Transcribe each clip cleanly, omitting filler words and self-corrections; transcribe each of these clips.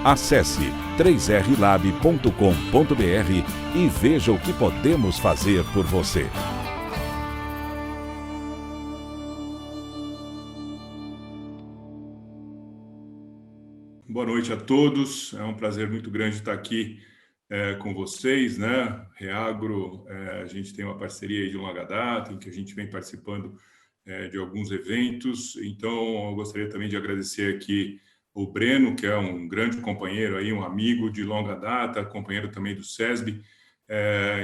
Acesse 3rlab.com.br e veja o que podemos fazer por você. Boa noite a todos, é um prazer muito grande estar aqui com vocês, né? Reagro, a gente tem uma parceria aí de longa data, em que a gente vem participando de alguns eventos, então eu gostaria também de agradecer aqui o Breno, que é um grande companheiro aí, um amigo de longa data, companheiro também do SESB,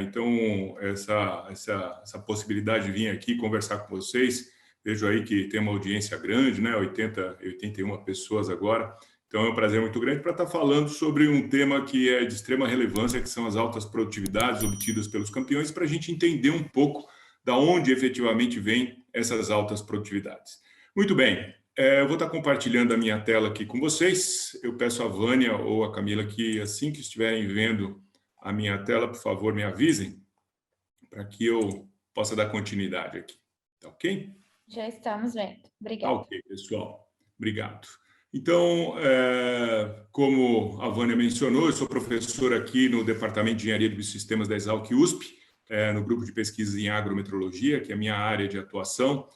então essa possibilidade de vir aqui conversar com vocês, vejo aí que tem uma audiência grande, né? 81 pessoas agora. Então, é um prazer muito grande para estar falando sobre um tema que é de extrema relevância, que são as altas produtividades obtidas pelos campeões, para a gente entender um pouco da onde efetivamente vêm essas altas produtividades. Muito bem, eu vou estar compartilhando a minha tela aqui com vocês. Eu peço a Vânia ou a Camila que, assim que estiverem vendo a minha tela, por favor, me avisem, para que eu possa dar continuidade aqui. Tá ok? Já estamos vendo. Obrigada. Tá ok, pessoal. Obrigado. Então, como a Vânia mencionou, eu sou professor aqui no Departamento de Engenharia de Biosistemas da Exalc USP, no grupo de pesquisas em agrometrologia, que é a minha área de atuação.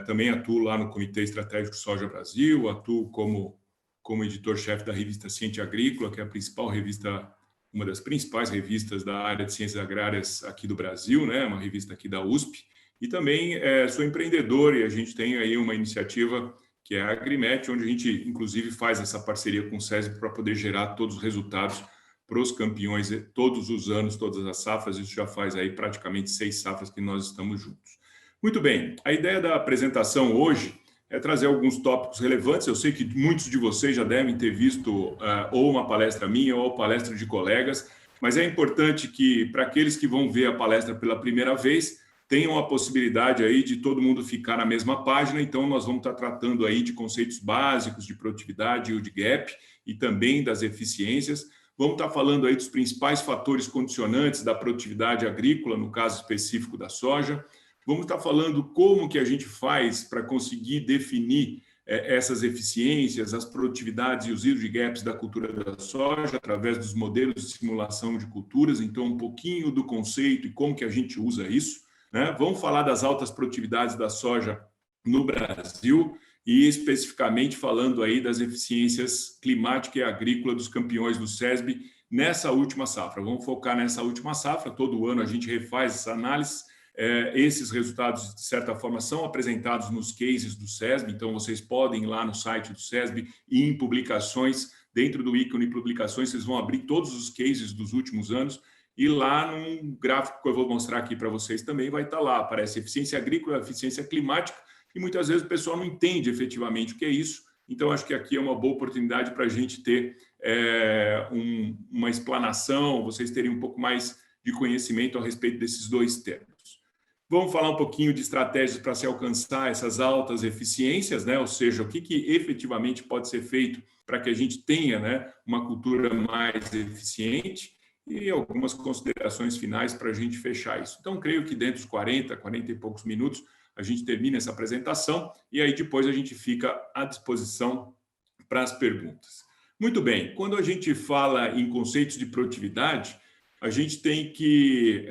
Também atuo lá no Comitê Estratégico Soja Brasil, atuo como editor-chefe da revista Ciência Agrícola, que é a principal revista, uma das principais revistas da área de ciências agrárias aqui do Brasil, né? Uma revista aqui da USP. E também sou empreendedor e a gente tem aí uma iniciativa que é a Agrimet, onde a gente, inclusive, faz essa parceria com o SESB para poder gerar todos os resultados para os campeões todos os anos, todas as safras. Isso já faz aí praticamente 6 safras que nós estamos juntos. Muito bem, a ideia da apresentação hoje é trazer alguns tópicos relevantes. Eu sei que muitos de vocês já devem ter visto ou uma palestra minha ou palestra de colegas, mas é importante que, para aqueles que vão ver a palestra pela primeira vez, tenham a possibilidade aí de todo mundo ficar na mesma página. Então, nós vamos estar tratando aí de conceitos básicos de produtividade, yield gap e também das eficiências. Vamos estar falando aí dos principais fatores condicionantes da produtividade agrícola, no caso específico da soja. Vamos estar falando como que a gente faz para conseguir definir essas eficiências, as produtividades e os yield gaps da cultura da soja através dos modelos de simulação de culturas. Então, um pouquinho do conceito e como que a gente usa isso. Vamos falar das altas produtividades da soja no Brasil e especificamente falando aí das eficiências climática e agrícola dos campeões do SESB nessa última safra. Vamos focar nessa última safra. Todo ano a gente refaz essa análise. Esses resultados, de certa forma, são apresentados nos cases do SESB, então vocês podem ir lá no site do SESB e em publicações, dentro do ícone publicações, vocês vão abrir todos os cases dos últimos anos. E lá, num gráfico que eu vou mostrar aqui para vocês também, vai estar lá, aparece eficiência agrícola, eficiência climática, e muitas vezes o pessoal não entende efetivamente o que é isso. Então, acho que aqui é uma boa oportunidade para a gente ter uma explanação, vocês terem um pouco mais de conhecimento a respeito desses dois termos. Vamos falar um pouquinho de estratégias para se alcançar essas altas eficiências, né? Ou seja, o que efetivamente pode ser feito para que a gente tenha, né, uma cultura mais eficiente, e algumas considerações finais para a gente fechar isso. Então, creio que dentro dos 40 e poucos minutos, a gente termina essa apresentação e aí depois a gente fica à disposição para as perguntas. Muito bem, quando a gente fala em conceitos de produtividade, a gente tem que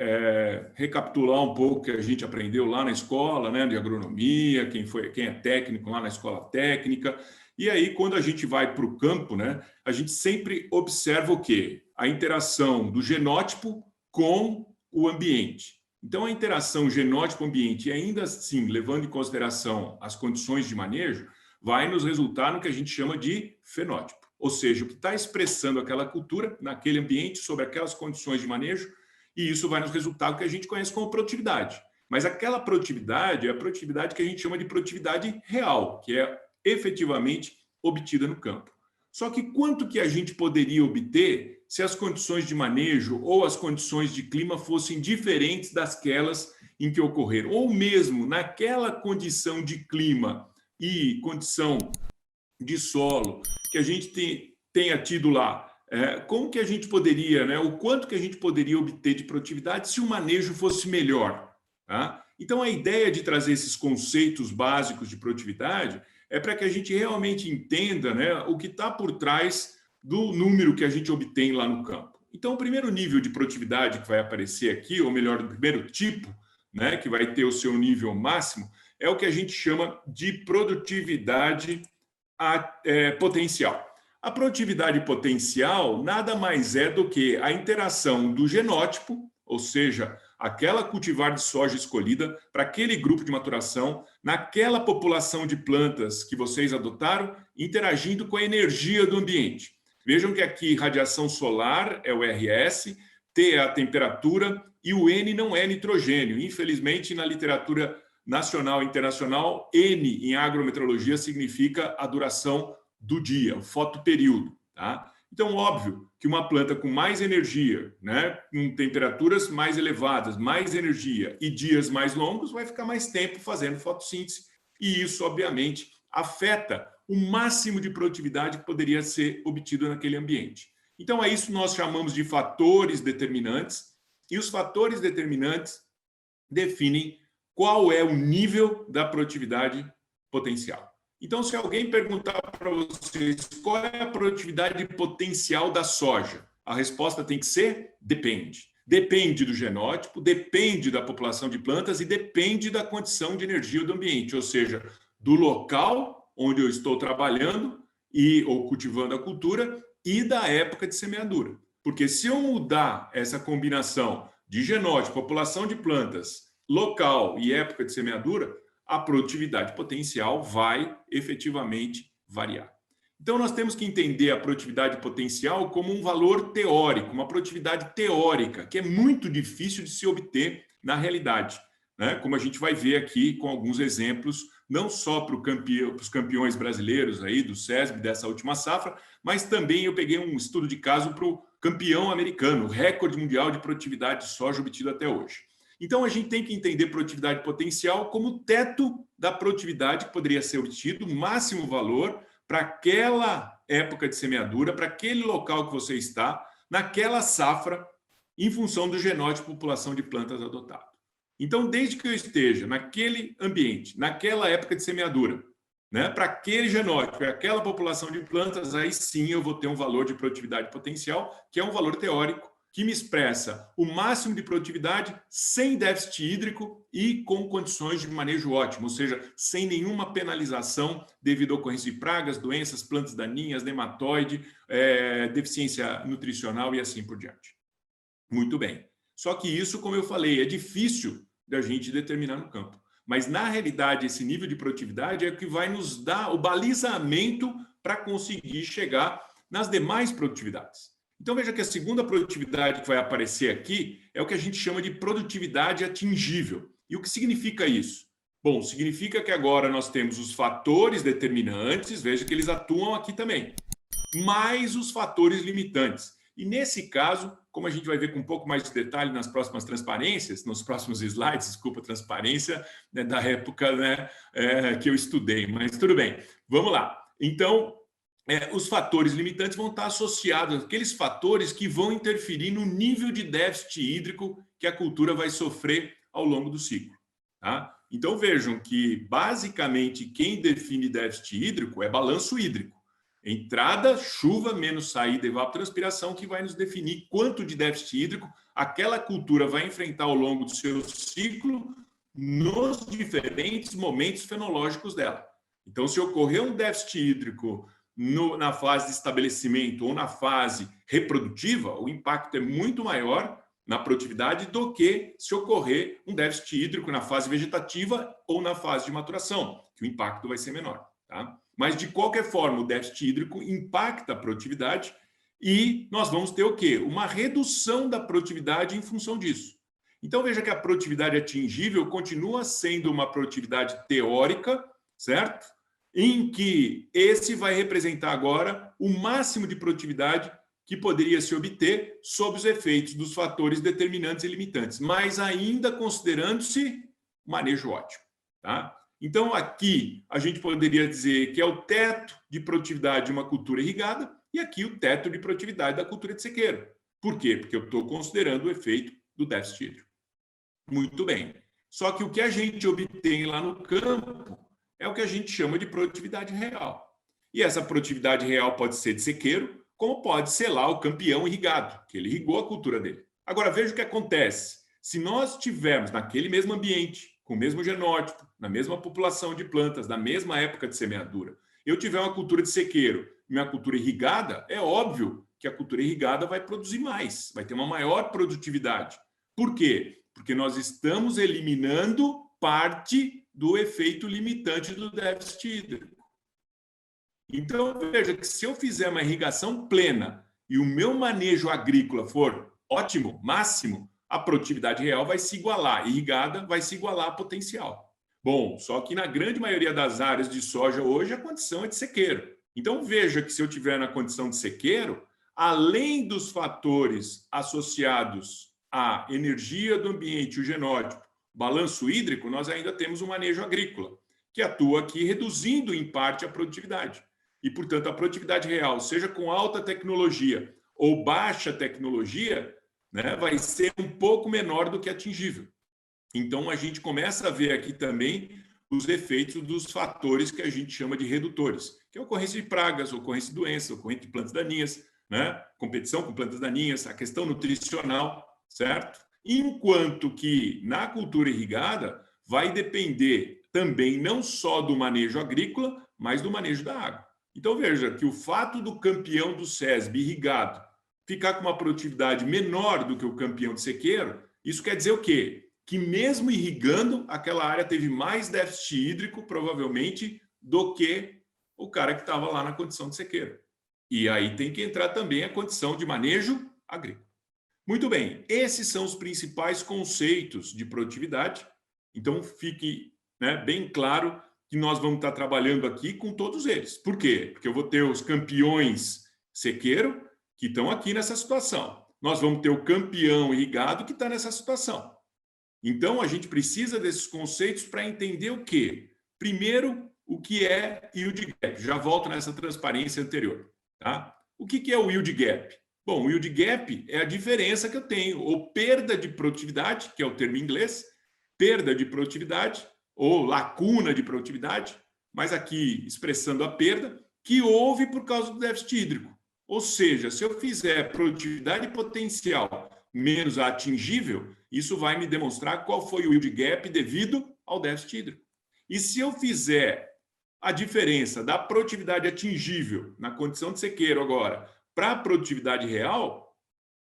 recapitular um pouco o que a gente aprendeu lá na escola, né, de agronomia, quem é técnico lá na escola técnica. E aí, quando a gente vai para o campo, né, a gente sempre observa o quê? A interação do genótipo com o ambiente. Então, a interação genótipo-ambiente, ainda assim, levando em consideração as condições de manejo, vai nos resultar no que a gente chama de fenótipo. Ou seja, o que está expressando aquela cultura naquele ambiente, sobre aquelas condições de manejo, e isso vai nos resultar o que a gente conhece como produtividade. Mas aquela produtividade é a produtividade que a gente chama de produtividade real, que é efetivamente obtida no campo. Só que quanto que a gente poderia obter se as condições de manejo ou as condições de clima fossem diferentes dasquelas em que ocorreram? Ou mesmo naquela condição de clima e condição de solo que a gente tenha tido lá, como que a gente poderia, né, o quanto que a gente poderia obter de produtividade se o manejo fosse melhor? Tá? Então, a ideia de trazer esses conceitos básicos de produtividade é para que a gente realmente entenda, né, o que está por trás do número que a gente obtém lá no campo. Então, o primeiro nível de produtividade que vai aparecer aqui, ou melhor, o primeiro tipo, né, que vai ter o seu nível máximo, é o que a gente chama de produtividade potencial. A produtividade potencial nada mais é do que a interação do genótipo, ou seja, aquela cultivar de soja escolhida para aquele grupo de maturação, naquela população de plantas que vocês adotaram, interagindo com a energia do ambiente. Vejam que aqui radiação solar é o RS, T é a temperatura e o N não é nitrogênio. Infelizmente, na literatura nacional e internacional, N em agrometeorologia significa a duração do dia, o fotoperíodo, tá? Então, óbvio que uma planta com mais energia, né, com temperaturas mais elevadas, mais energia e dias mais longos, vai ficar mais tempo fazendo fotossíntese e isso, obviamente, afeta o máximo de produtividade que poderia ser obtido naquele ambiente. Então, a isso nós chamamos de fatores determinantes e os fatores determinantes definem qual é o nível da produtividade potencial. Então, se alguém perguntar para vocês qual é a produtividade potencial da soja, a resposta tem que ser depende. Depende do genótipo, depende da população de plantas e depende da condição de energia do ambiente, ou seja, do local onde eu estou trabalhando ou cultivando a cultura e da época de semeadura. Porque se eu mudar essa combinação de genótipo, população de plantas, local e época de semeadura, a produtividade potencial vai efetivamente variar. Então, nós temos que entender a produtividade potencial como um valor teórico, uma produtividade teórica, que é muito difícil de se obter na realidade, né? Como a gente vai ver aqui com alguns exemplos, não só para os campeões brasileiros aí do SESB dessa última safra, mas também eu peguei um estudo de caso para o campeão americano, o recorde mundial de produtividade de soja obtido até hoje. Então, a gente tem que entender produtividade potencial como o teto da produtividade que poderia ser obtido, o máximo valor para aquela época de semeadura, para aquele local que você está, naquela safra, em função do genótipo população de plantas adotado. Então, desde que eu esteja naquele ambiente, naquela época de semeadura, né, para aquele genótipo, aquela população de plantas, aí sim eu vou ter um valor de produtividade potencial, que é um valor teórico, que me expressa o máximo de produtividade sem déficit hídrico e com condições de manejo ótimo, ou seja, sem nenhuma penalização devido à ocorrência de pragas, doenças, plantas daninhas, nematóide, deficiência nutricional e assim por diante. Muito bem. Só que isso, como eu falei, é difícil da gente determinar no campo. Mas, na realidade, esse nível de produtividade é o que vai nos dar o balizamento para conseguir chegar nas demais produtividades. Então, veja que a segunda produtividade que vai aparecer aqui é o que a gente chama de produtividade atingível. E o que significa isso? Bom, significa que agora nós temos os fatores determinantes, veja que eles atuam aqui também, mais os fatores limitantes. E nesse caso, como a gente vai ver com um pouco mais de detalhe nas próximas transparências, nos próximos slides, desculpa, transparência, né, da época, né, que eu estudei, mas tudo bem, vamos lá. Então, os fatores limitantes vão estar associados àqueles fatores que vão interferir no nível de déficit hídrico que a cultura vai sofrer ao longo do ciclo. Tá? Então, vejam que, basicamente, quem define déficit hídrico é balanço hídrico. Entrada, chuva, menos saída, evapotranspiração, que vai nos definir quanto de déficit hídrico aquela cultura vai enfrentar ao longo do seu ciclo nos diferentes momentos fenológicos dela. Então, se ocorrer um déficit hídrico na fase de estabelecimento ou na fase reprodutiva, o impacto é muito maior na produtividade do que se ocorrer um déficit hídrico na fase vegetativa ou na fase de maturação, que o impacto vai ser menor. Tá? Mas, de qualquer forma, o déficit hídrico impacta a produtividade e nós vamos ter o quê? Uma redução da produtividade em função disso. Então, veja que a produtividade atingível continua sendo uma produtividade teórica, certo? Em que esse vai representar agora o máximo de produtividade que poderia se obter sob os efeitos dos fatores determinantes e limitantes, mas ainda considerando-se manejo ótimo. Tá? Então, aqui a gente poderia dizer que é o teto de produtividade de uma cultura irrigada e aqui o teto de produtividade da cultura de sequeiro. Por quê? Porque eu estou considerando o efeito do déficit hídrico. Muito bem. Só que o que a gente obtém lá no campo é o que a gente chama de produtividade real. E essa produtividade real pode ser de sequeiro como pode ser lá o campeão irrigado, que ele irrigou a cultura dele. Agora, veja o que acontece. Se nós tivermos naquele mesmo ambiente, com o mesmo genótipo, na mesma população de plantas, na mesma época de semeadura, eu tiver uma cultura de sequeiro e uma cultura irrigada, é óbvio que a cultura irrigada vai produzir mais, vai ter uma maior produtividade. Por quê? Porque nós estamos eliminando parte do efeito limitante do déficit hídrico. Então, veja que se eu fizer uma irrigação plena e o meu manejo agrícola for ótimo, máximo, a produtividade real vai se igualar, irrigada vai se igualar a potencial. Bom, só que na grande maioria das áreas de soja hoje a condição é de sequeiro. Então, veja que se eu tiver na condição de sequeiro, além dos fatores associados à energia do ambiente, o genótipo, balanço hídrico, nós ainda temos um manejo agrícola, que atua aqui reduzindo em parte a produtividade. E, portanto, a produtividade real, seja com alta tecnologia ou baixa tecnologia, né, vai ser um pouco menor do que atingível. Então, a gente começa a ver aqui também os efeitos dos fatores que a gente chama de redutores, que é a ocorrência de pragas, a ocorrência de doenças, a ocorrência de plantas daninhas, né, competição com plantas daninhas, a questão nutricional, certo? Enquanto que na cultura irrigada vai depender também não só do manejo agrícola, mas do manejo da água. Então, veja que o fato do campeão do SESB irrigado ficar com uma produtividade menor do que o campeão de sequeiro, isso quer dizer o quê? Que mesmo irrigando, aquela área teve mais déficit hídrico, provavelmente, do que o cara que estava lá na condição de sequeiro. E aí tem que entrar também a condição de manejo agrícola. Muito bem, esses são os principais conceitos de produtividade. Então, fique, né, bem claro que nós vamos estar trabalhando aqui com todos eles. Por quê? Porque eu vou ter os campeões sequeiro, que estão aqui nessa situação. Nós vamos ter o campeão irrigado, que está nessa situação. Então, a gente precisa desses conceitos para entender o quê? Primeiro, o que é yield gap. Já volto nessa transparência anterior. Tá? O que é o yield gap? Bom, o yield gap é a diferença que eu tenho, ou perda de produtividade, que é o termo em inglês, perda de produtividade, ou lacuna de produtividade, mas aqui expressando a perda, que houve por causa do déficit hídrico. Ou seja, se eu fizer produtividade potencial menos a atingível, isso vai me demonstrar qual foi o yield gap devido ao déficit hídrico. E se eu fizer a diferença da produtividade atingível na condição de sequeiro agora para a produtividade real,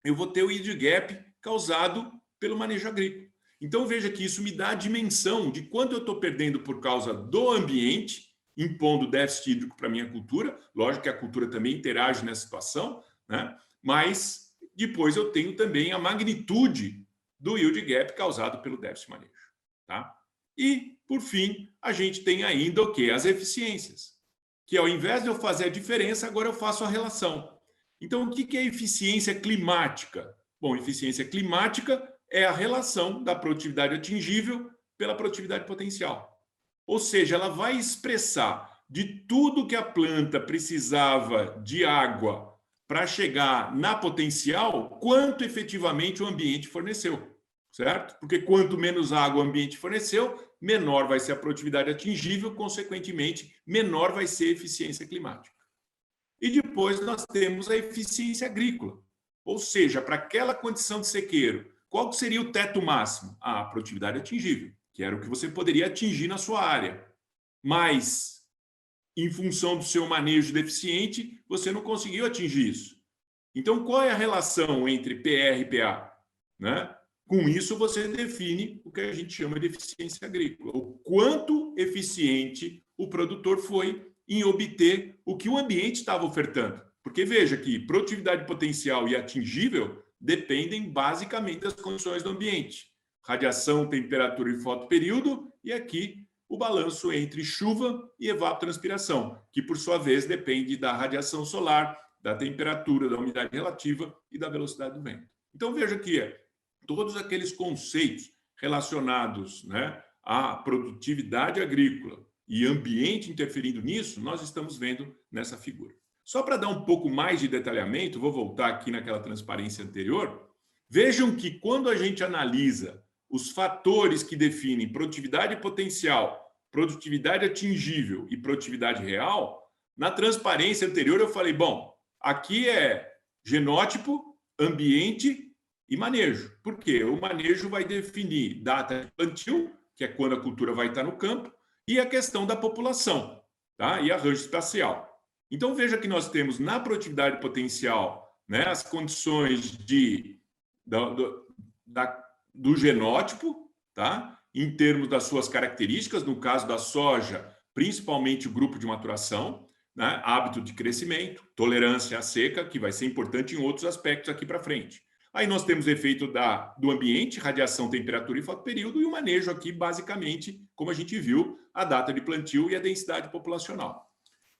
eu vou ter o yield gap causado pelo manejo agrícola. Então veja que isso me dá a dimensão de quanto eu estou perdendo por causa do ambiente, impondo déficit hídrico para a minha cultura. Lógico que a cultura também interage nessa situação, né? Mas depois eu tenho também a magnitude do yield gap causado pelo déficit manejo. Tá? E, por fim, a gente tem ainda o quê? As eficiências. Que ao invés de eu fazer a diferença, agora eu faço a relação. Então, o que é eficiência climática? Bom, eficiência climática é a relação da produtividade atingível pela produtividade potencial. Ou seja, ela vai expressar de tudo que a planta precisava de água para chegar na potencial, quanto efetivamente o ambiente forneceu, certo? Porque quanto menos água o ambiente forneceu, menor vai ser a produtividade atingível, consequentemente, menor vai ser a eficiência climática. E depois nós temos a eficiência agrícola, ou seja, para aquela condição de sequeiro, qual seria o teto máximo? A produtividade atingível, que era o que você poderia atingir na sua área. Mas, em função do seu manejo deficiente, você não conseguiu atingir isso. Então, qual é a relação entre PR e PA? Né? Com isso, você define o que a gente chama de eficiência agrícola. O quanto eficiente o produtor foi em obter o que o ambiente estava ofertando. Porque veja que produtividade potencial e atingível dependem basicamente das condições do ambiente. Radiação, temperatura e fotoperíodo, e aqui o balanço entre chuva e evapotranspiração, que por sua vez depende da radiação solar, da temperatura, da umidade relativa e da velocidade do vento. Então veja que todos aqueles conceitos relacionados, né, à produtividade agrícola e ambiente interferindo nisso, nós estamos vendo nessa figura. Só para dar um pouco mais de detalhamento, vou voltar aqui naquela transparência anterior, vejam que quando a gente analisa os fatores que definem produtividade potencial, produtividade atingível e produtividade real, na transparência anterior eu falei, bom, Aqui é genótipo, ambiente e manejo. Por quê? O manejo vai definir data de plantio, que é quando a cultura vai estar no campo, e a questão da população, tá? E arranjo espacial. Então, veja que nós temos na produtividade potencial, né, as condições do genótipo, tá? Em termos das suas características, no caso da soja, principalmente o grupo de maturação, né? Hábito de crescimento, tolerância à seca, que vai ser importante em outros aspectos aqui para frente. Aí nós temos o efeito do ambiente, radiação, temperatura e fotoperíodo, e o manejo aqui, basicamente, como a gente viu, a data de plantio e a densidade populacional.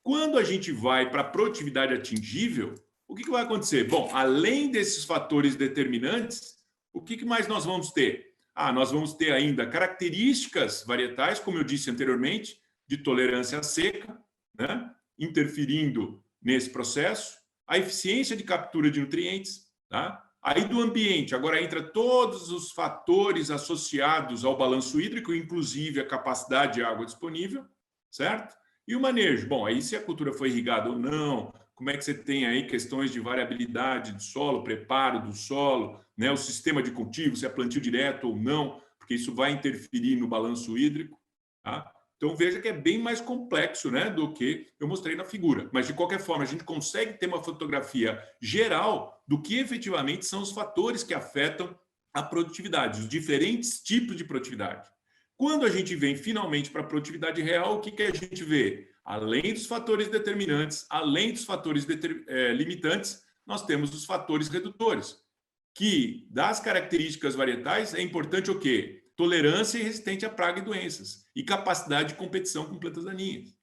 Quando a gente vai para a produtividade atingível, o que vai acontecer? Bom, além desses fatores determinantes, o que mais nós vamos ter? Nós vamos ter ainda características varietais, como eu disse anteriormente, de tolerância à seca, né? Interferindo nesse processo, a eficiência de captura de nutrientes, tá? Aí do ambiente, agora entra todos os fatores associados ao balanço hídrico, inclusive a capacidade de água disponível, certo? E o manejo, bom, aí se a cultura foi irrigada ou não, como é que você tem aí questões de variabilidade do solo, preparo do solo, né? O sistema de cultivo, se é plantio direto ou não, porque isso vai interferir no balanço hídrico, tá? Então, veja que é bem mais complexo, né, do que eu mostrei na figura. Mas, de qualquer forma, a gente consegue ter uma fotografia geral do que efetivamente são os fatores que afetam a produtividade, os diferentes tipos de produtividade. Quando a gente vem finalmente para a produtividade real, o que a gente vê? Além dos fatores determinantes, além dos fatores limitantes, nós temos os fatores redutores, que das características varietais é importante o quê? Tolerância e resistente a praga e doenças, e capacidade de competição com plantas daninhas.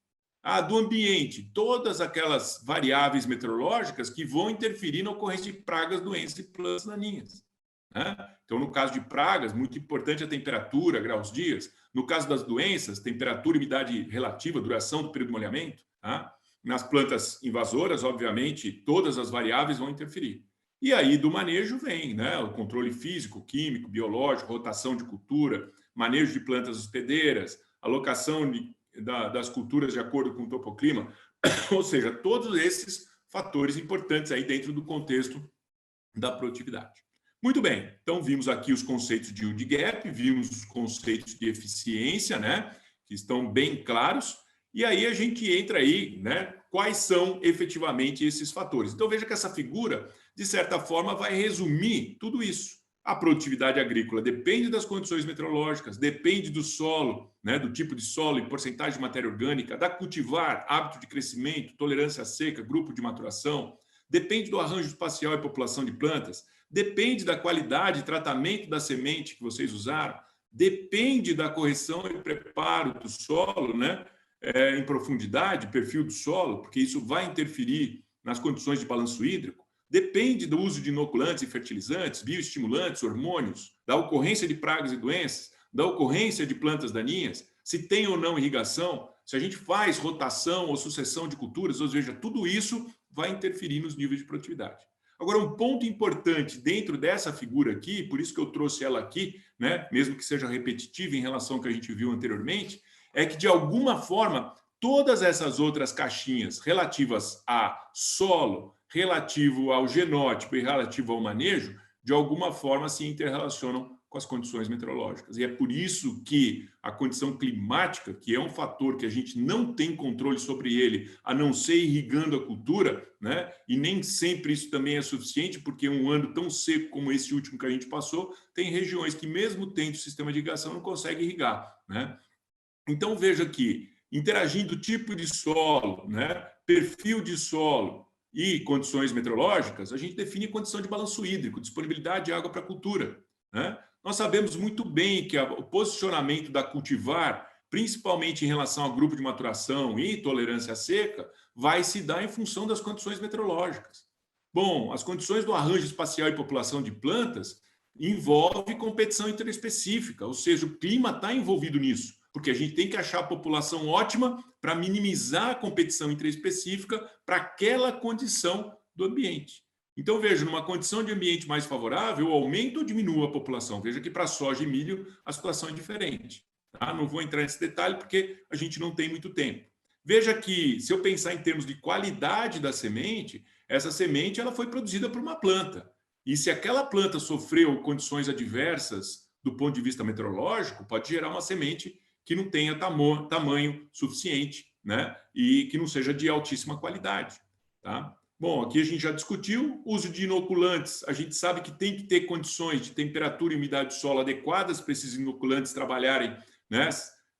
Do ambiente, todas aquelas variáveis meteorológicas que vão interferir na ocorrência de pragas, doenças e plantas daninhas, né? Então, no caso de pragas, muito importante a temperatura, graus dias. No caso das doenças, temperatura, umidade relativa, duração do período de molhamento, tá? Nas plantas invasoras, obviamente, todas as variáveis vão interferir. E aí do manejo vem, né, o controle físico, químico, biológico, rotação de cultura, manejo de plantas hospedeiras, alocação das culturas de acordo com o topoclima, ou seja, todos esses fatores importantes aí dentro do contexto da produtividade. Muito bem, então vimos aqui os conceitos de yield gap, vimos os conceitos de eficiência, né, que estão bem claros, e aí a gente entra aí, né, quais são efetivamente esses fatores. Então veja que essa figura, de certa forma, vai resumir tudo isso. A produtividade agrícola depende das condições meteorológicas, depende do solo, né, do tipo de solo e porcentagem de matéria orgânica, da cultivar, hábito de crescimento, tolerância à seca, grupo de maturação, depende do arranjo espacial e população de plantas, depende da qualidade e tratamento da semente que vocês usaram, depende da correção e preparo do solo, né, em profundidade, perfil do solo, porque isso vai interferir nas condições de balanço hídrico, depende do uso de inoculantes e fertilizantes, bioestimulantes, hormônios, da ocorrência de pragas e doenças, da ocorrência de plantas daninhas, se tem ou não irrigação, se a gente faz rotação ou sucessão de culturas, ou seja, tudo isso vai interferir nos níveis de produtividade. Agora, um ponto importante dentro dessa figura aqui, por isso que eu trouxe ela aqui, né, mesmo que seja repetitiva em relação ao que a gente viu anteriormente, é que, de alguma forma, todas essas outras caixinhas relativas a solo, relativo ao genótipo e relativo ao manejo, de alguma forma se interrelacionam com as condições meteorológicas. E é por isso que a condição climática, que é um fator que a gente não tem controle sobre ele, a não ser irrigando a cultura, né? E nem sempre isso também é suficiente, porque um ano tão seco como esse último que a gente passou, tem regiões que, mesmo tendo sistema de irrigação, não conseguem irrigar, né? Então, veja que, interagindo tipo de solo, né, perfil de solo e condições meteorológicas, a gente define condição de balanço hídrico, disponibilidade de água para a cultura, né? Nós sabemos muito bem que o posicionamento da cultivar, principalmente em relação ao grupo de maturação e tolerância à seca, vai se dar em função das condições meteorológicas. Bom, as condições do arranjo espacial e população de plantas envolve competição interespecífica, ou seja, o clima está envolvido nisso, porque a gente tem que achar a população ótima para minimizar a competição interespecífica para aquela condição do ambiente. Então, veja, numa condição de ambiente mais favorável, aumenta ou diminua a população. Veja que para soja e milho a situação é diferente. Tá? Não vou entrar nesse detalhe porque a gente não tem muito tempo. Veja que, se eu pensar em termos de qualidade da semente, essa semente ela foi produzida por uma planta. E se aquela planta sofreu condições adversas do ponto de vista meteorológico, pode gerar uma semente que não tenha tamanho suficiente, né? E que não seja de altíssima qualidade, tá? Bom, aqui a gente já discutiu o uso de inoculantes. A gente sabe que tem que ter condições de temperatura e umidade do solo adequadas para esses inoculantes trabalharem, né,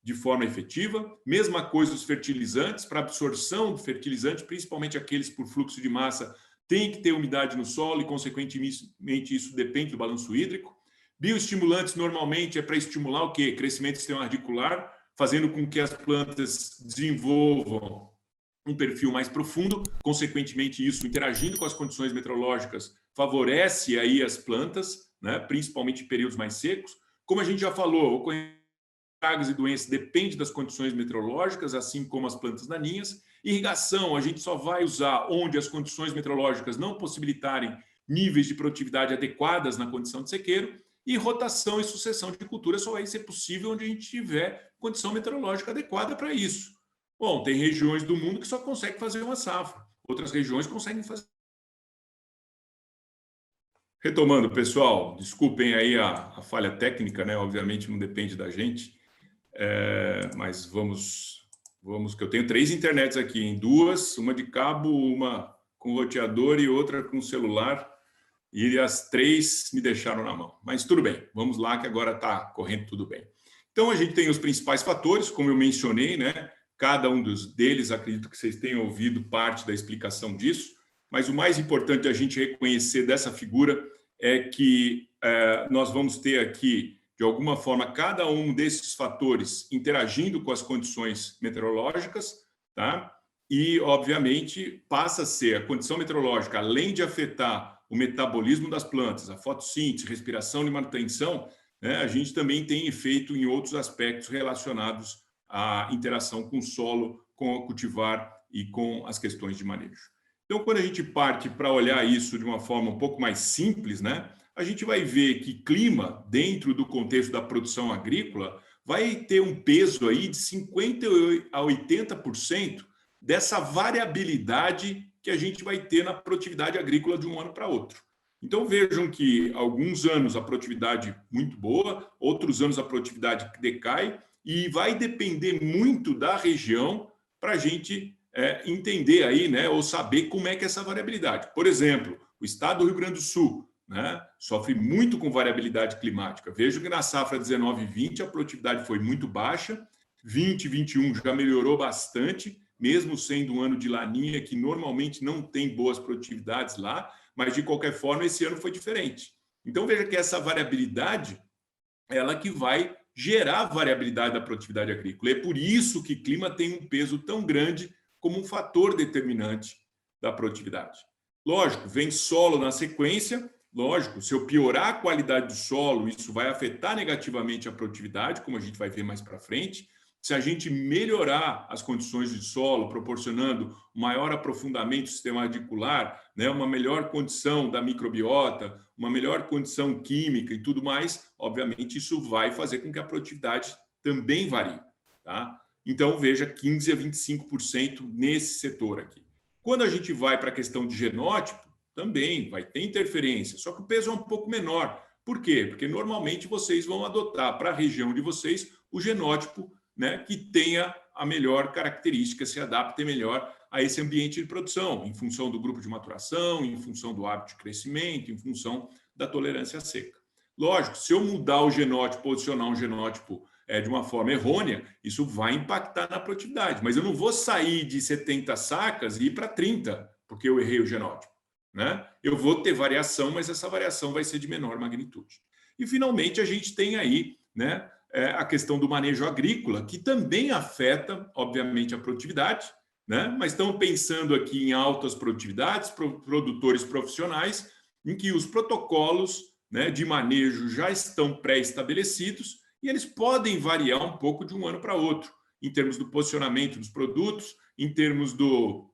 de forma efetiva. Mesma coisa os fertilizantes, para absorção do fertilizante, principalmente aqueles por fluxo de massa, tem que ter umidade no solo e, consequentemente, isso depende do balanço hídrico. Bioestimulantes, normalmente, é para estimular o quê? Crescimento do sistema radicular, fazendo com que as plantas desenvolvam um perfil mais profundo. Consequentemente, isso, interagindo com as condições meteorológicas, favorece aí as plantas, né? Principalmente em períodos mais secos. Como a gente já falou, ocorrência de pragas e doenças depende das condições meteorológicas, assim como as plantas daninhas. Irrigação, a gente só vai usar onde as condições meteorológicas não possibilitarem níveis de produtividade adequadas na condição de sequeiro. E rotação e sucessão de cultura só vai ser possível onde a gente tiver condição meteorológica adequada para isso. Bom, tem regiões do mundo que só conseguem fazer uma safra, outras regiões conseguem fazer. Retomando, pessoal, desculpem aí a falha técnica, né? Obviamente não depende da gente, mas vamos, que eu tenho 3 internets aqui, em 2, uma de cabo, uma com roteador e outra com celular. E as 3 me deixaram na mão. Mas tudo bem, vamos lá que agora está correndo tudo bem. Então, a gente tem os principais fatores, como eu mencionei, né? Cada um deles, acredito que vocês tenham ouvido parte da explicação disso, mas o mais importante a gente reconhecer dessa figura é que nós vamos ter aqui, de alguma forma, cada um desses fatores interagindo com as condições meteorológicas, tá? E, obviamente, passa a ser a condição meteorológica, além de afetar o metabolismo das plantas, a fotossíntese, respiração e manutenção, né, a gente também tem efeito em outros aspectos relacionados à interação com o solo, com o cultivar e com as questões de manejo. Então, quando a gente parte para olhar isso de uma forma um pouco mais simples, né, a gente vai ver que clima, dentro do contexto da produção agrícola, vai ter um peso aí de 50% a 80% dessa variabilidade que a gente vai ter na produtividade agrícola de um ano para outro. Então, vejam que alguns anos a produtividade muito boa, outros anos a produtividade decai, e vai depender muito da região para a gente entender aí, né, ou saber como é que é essa variabilidade. Por exemplo, o estado do Rio Grande do Sul, né, sofre muito com variabilidade climática. Vejo que na safra 19 e 20 a produtividade foi muito baixa, 20 e 21 já melhorou bastante, mesmo sendo um ano de laninha, que normalmente não tem boas produtividades lá, mas, de qualquer forma, esse ano foi diferente. Então, veja que essa variabilidade, ela que vai gerar a variabilidade da produtividade agrícola. É por isso que o clima tem um peso tão grande como um fator determinante da produtividade. Lógico, vem solo na sequência. Lógico, se eu piorar a qualidade do solo, isso vai afetar negativamente a produtividade, como a gente vai ver mais para frente. Se a gente melhorar as condições de solo, proporcionando maior aprofundamento do sistema radicular, né, uma melhor condição da microbiota, uma melhor condição química e tudo mais, obviamente isso vai fazer com que a produtividade também varie, tá? Então, veja, 15% a 25% nesse setor aqui. Quando a gente vai para a questão de genótipo, também vai ter interferência, só que o peso é um pouco menor. Por quê? Porque normalmente vocês vão adotar para a região de vocês o genótipo, né, que tenha a melhor característica, se adapte melhor a esse ambiente de produção, em função do grupo de maturação, em função do hábito de crescimento, em função da tolerância seca. Lógico, se eu mudar o genótipo, posicionar um genótipo de uma forma errônea, isso vai impactar na produtividade, mas eu não vou sair de 70 sacas e ir para 30, porque eu errei o genótipo, né? Eu vou ter variação, mas essa variação vai ser de menor magnitude. E, finalmente, a gente tem aí, né, a questão do manejo agrícola, que também afeta, obviamente, a produtividade, né? Mas estamos pensando aqui em altas produtividades, produtores profissionais, em que os protocolos, né, de manejo já estão pré-estabelecidos e eles podem variar um pouco de um ano para outro, em termos do posicionamento dos produtos, em termos do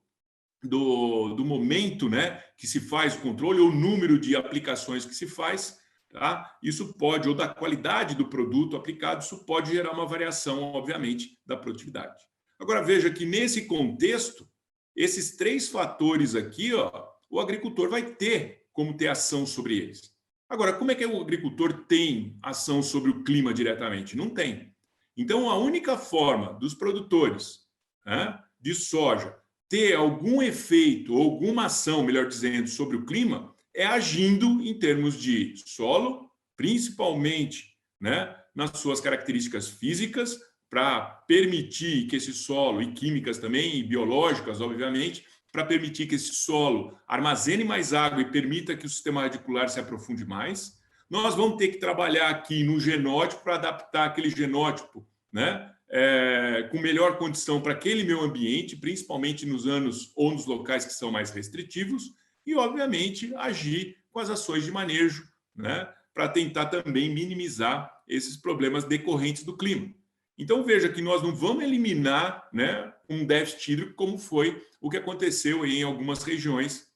momento, né, que se faz o controle, ou o número de aplicações que se faz. Tá? Isso pode, ou da qualidade do produto aplicado, isso pode gerar uma variação, obviamente, da produtividade. Agora, veja que nesse contexto, esses 3 fatores aqui, ó, o agricultor vai ter como ter ação sobre eles. Agora, como é que o agricultor tem ação sobre o clima diretamente? Não tem. Então, a única forma dos produtores, né, de soja ter algum efeito ou alguma ação, melhor dizendo, sobre o clima é agindo em termos de solo, principalmente, né, nas suas características físicas, para permitir que esse solo, e químicas também, e biológicas, obviamente, para permitir que esse solo armazene mais água e permita que o sistema radicular se aprofunde mais. Nós vamos ter que trabalhar aqui no genótipo para adaptar aquele genótipo, né, com melhor condição para aquele meio ambiente, principalmente nos anos ou nos locais que são mais restritivos, e, obviamente, agir com as ações de manejo, né, para tentar também minimizar esses problemas decorrentes do clima. Então, veja que nós não vamos eliminar, né, um déficit hídrico como foi o que aconteceu em algumas regiões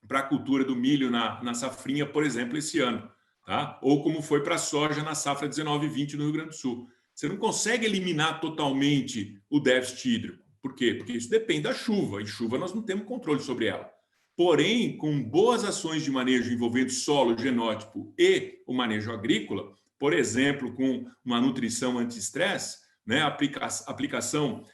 para a cultura do milho na safrinha, por exemplo, esse ano, tá? Ou como foi para a soja na safra 19/20 no Rio Grande do Sul. Você não consegue eliminar totalmente o déficit hídrico. Por quê? Porque isso depende da chuva. E chuva nós não temos controle sobre ela. Porém, com boas ações de manejo envolvendo solo, genótipo e o manejo agrícola, por exemplo, com uma nutrição anti-estresse, né, aplicação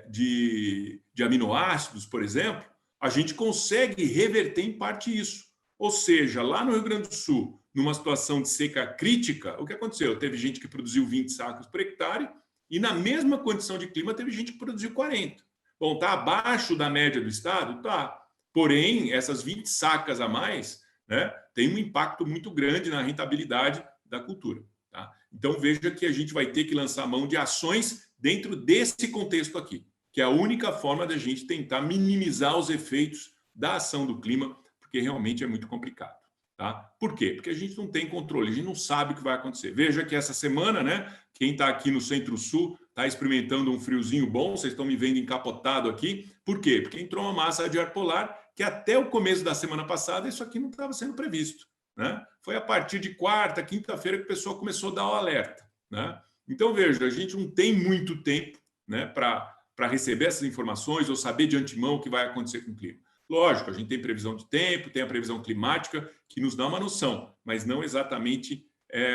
de aminoácidos, por exemplo, a gente consegue reverter em parte isso. Ou seja, lá no Rio Grande do Sul, numa situação de seca crítica, o que aconteceu? Teve gente que produziu 20 sacos por hectare e, na mesma condição de clima, teve gente que produziu 40. Bom, está abaixo da média do estado? Está. Porém, essas 20 sacas a mais, né, tem um impacto muito grande na rentabilidade da cultura. Tá? Então, veja que a gente vai ter que lançar mão de ações dentro desse contexto aqui, que é a única forma da gente tentar minimizar os efeitos da ação do clima, porque realmente é muito complicado. Tá? Por quê? Porque a gente não tem controle, a gente não sabe o que vai acontecer. Veja que essa semana, né, quem está aqui no Centro-Sul está experimentando um friozinho bom, vocês estão me vendo encapotado aqui. Por quê? Porque entrou uma massa de ar polar que até o começo da semana passada isso aqui não estava sendo previsto. Né? Foi a partir de quarta, quinta-feira que o pessoal começou a dar o alerta. Né? Então, veja, a gente não tem muito tempo, né, para receber essas informações ou saber de antemão o que vai acontecer com o clima. Lógico, a gente tem previsão de tempo, tem a previsão climática, que nos dá uma noção, mas não exatamente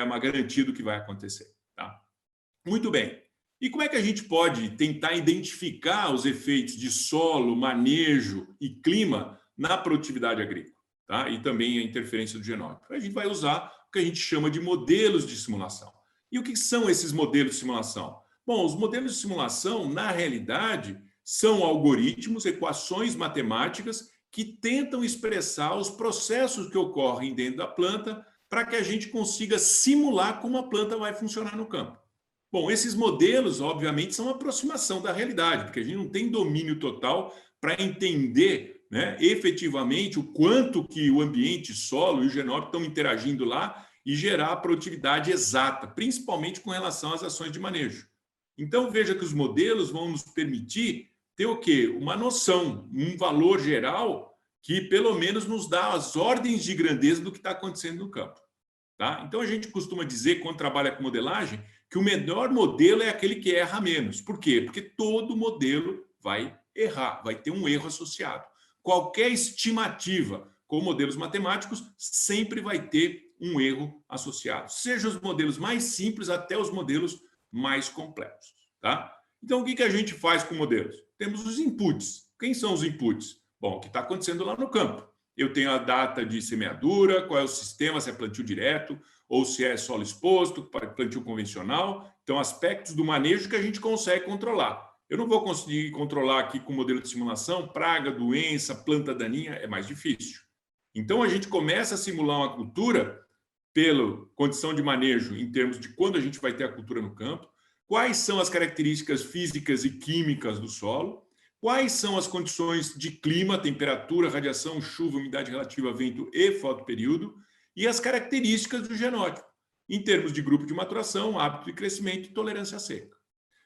uma garantia do que vai acontecer. Tá? Muito bem. E como é que a gente pode tentar identificar os efeitos de solo, manejo e clima na produtividade agrícola? Tá? E também a interferência do genótipo. A gente vai usar o que a gente chama de modelos de simulação. E o que são esses modelos de simulação? Bom, os modelos de simulação, na realidade, são algoritmos, equações matemáticas que tentam expressar os processos que ocorrem dentro da planta para que a gente consiga simular como a planta vai funcionar no campo. Bom, esses modelos, obviamente, são uma aproximação da realidade, porque a gente não tem domínio total para entender, né, efetivamente o quanto que o ambiente, solo e o genótipo estão interagindo lá e gerar a produtividade exata, principalmente com relação às ações de manejo. Então, veja que os modelos vão nos permitir ter o quê? Uma noção, um valor geral que pelo menos nos dá as ordens de grandeza do que está acontecendo no campo. Tá? Então, a gente costuma dizer, quando trabalha com modelagem, que o melhor modelo é aquele que erra menos. Por quê? Porque todo modelo vai errar, vai ter um erro associado. Qualquer estimativa com modelos matemáticos sempre vai ter um erro associado. Seja os modelos mais simples até os modelos mais complexos. Tá? Então, o que a gente faz com modelos? Temos os inputs. Quem são os inputs? Bom, o que está acontecendo lá no campo. Eu tenho a data de semeadura, qual é o sistema, se é plantio direto ou se é solo exposto, plantio convencional. Então, aspectos do manejo que a gente consegue controlar. Eu não vou conseguir controlar aqui com o modelo de simulação, praga, doença, planta daninha, é mais difícil. Então, a gente começa a simular uma cultura pela condição de manejo em termos de quando a gente vai ter a cultura no campo, quais são as características físicas e químicas do solo, quais são as condições de clima, temperatura, radiação, chuva, umidade relativa, vento e fotoperíodo, e as características do genótipo, em termos de grupo de maturação, hábito de crescimento e tolerância à seca.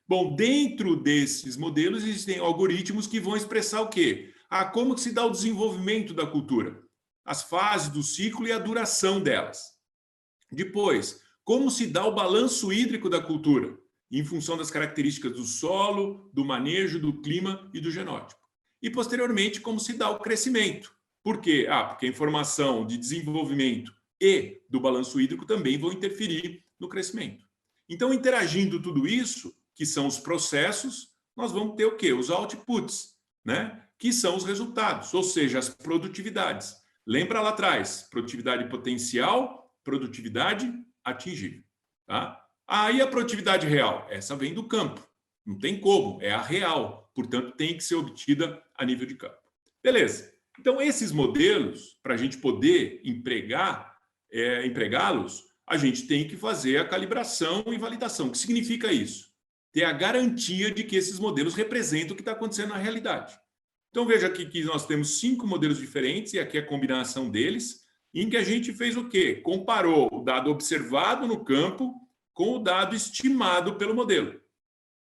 Bom, dentro desses modelos existem algoritmos que vão expressar o quê? Como que se dá o desenvolvimento da cultura, as fases do ciclo e a duração delas. Depois, como se dá o balanço hídrico da cultura, em função das características do solo, do manejo, do clima e do genótipo. E, posteriormente, como se dá o crescimento, Por quê? Porque a informação de desenvolvimento e do balanço hídrico também vão interferir no crescimento. Então, interagindo tudo isso, que são os processos, nós vamos ter o quê? Os outputs, né? Que são os resultados, ou seja, as produtividades. Lembra lá atrás, produtividade potencial, produtividade atingível. Tá? Aí a produtividade real, essa vem do campo. Não tem como, é a real. Portanto, tem que ser obtida a nível de campo. Beleza. Então, esses modelos, para a gente poder empregá-los, a gente tem que fazer a calibração e validação. O que significa isso? Ter a garantia de que esses modelos representam o que está acontecendo na realidade. Então, veja aqui que nós temos 5 modelos diferentes, e aqui é a combinação deles, em que a gente fez o quê? Comparou o dado observado no campo com o dado estimado pelo modelo.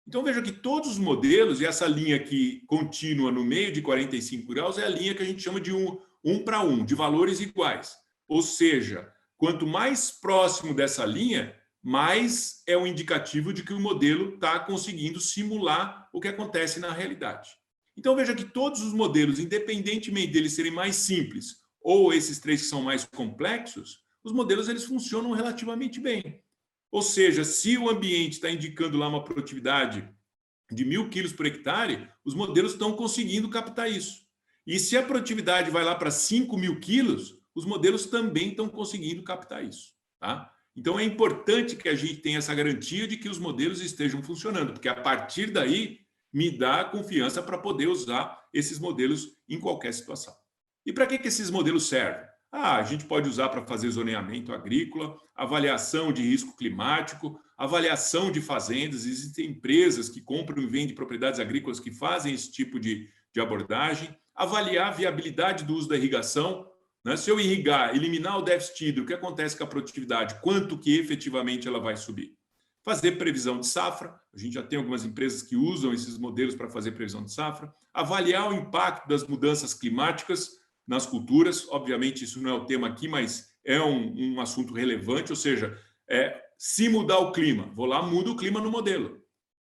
Então, veja que todos os modelos, e essa linha aqui contínua no meio de 45 graus, é a linha que a gente chama de 1 para 1, de valores iguais. Ou seja, quanto mais próximo dessa linha, mais é um indicativo de que o modelo está conseguindo simular o que acontece na realidade. Então, veja que todos os modelos, independentemente deles serem mais simples ou esses 3 que são mais complexos, os modelos eles funcionam relativamente bem. Ou seja, se o ambiente está indicando lá uma produtividade de 1.000 quilos por hectare, os modelos estão conseguindo captar isso. E se a produtividade vai lá para 5.000 quilos, os modelos também estão conseguindo captar isso. Tá? Então, é importante que a gente tenha essa garantia de que os modelos estejam funcionando, porque a partir daí me dá confiança para poder usar esses modelos em qualquer situação. E para que esses modelos servem? A gente pode usar para fazer zoneamento agrícola, avaliação de risco climático, avaliação de fazendas. Existem empresas que compram e vendem propriedades agrícolas que fazem esse tipo de abordagem. Avaliar a viabilidade do uso da irrigação. Né? Se eu irrigar, eliminar o déficit hídrico, o que acontece com a produtividade? Quanto que efetivamente ela vai subir? Fazer previsão de safra. A gente já tem algumas empresas que usam esses modelos para fazer previsão de safra. Avaliar o impacto das mudanças climáticas nas culturas. Obviamente, isso não é o tema aqui, mas é um assunto relevante, ou seja, se mudar o clima, vou lá, mudo o clima no modelo. O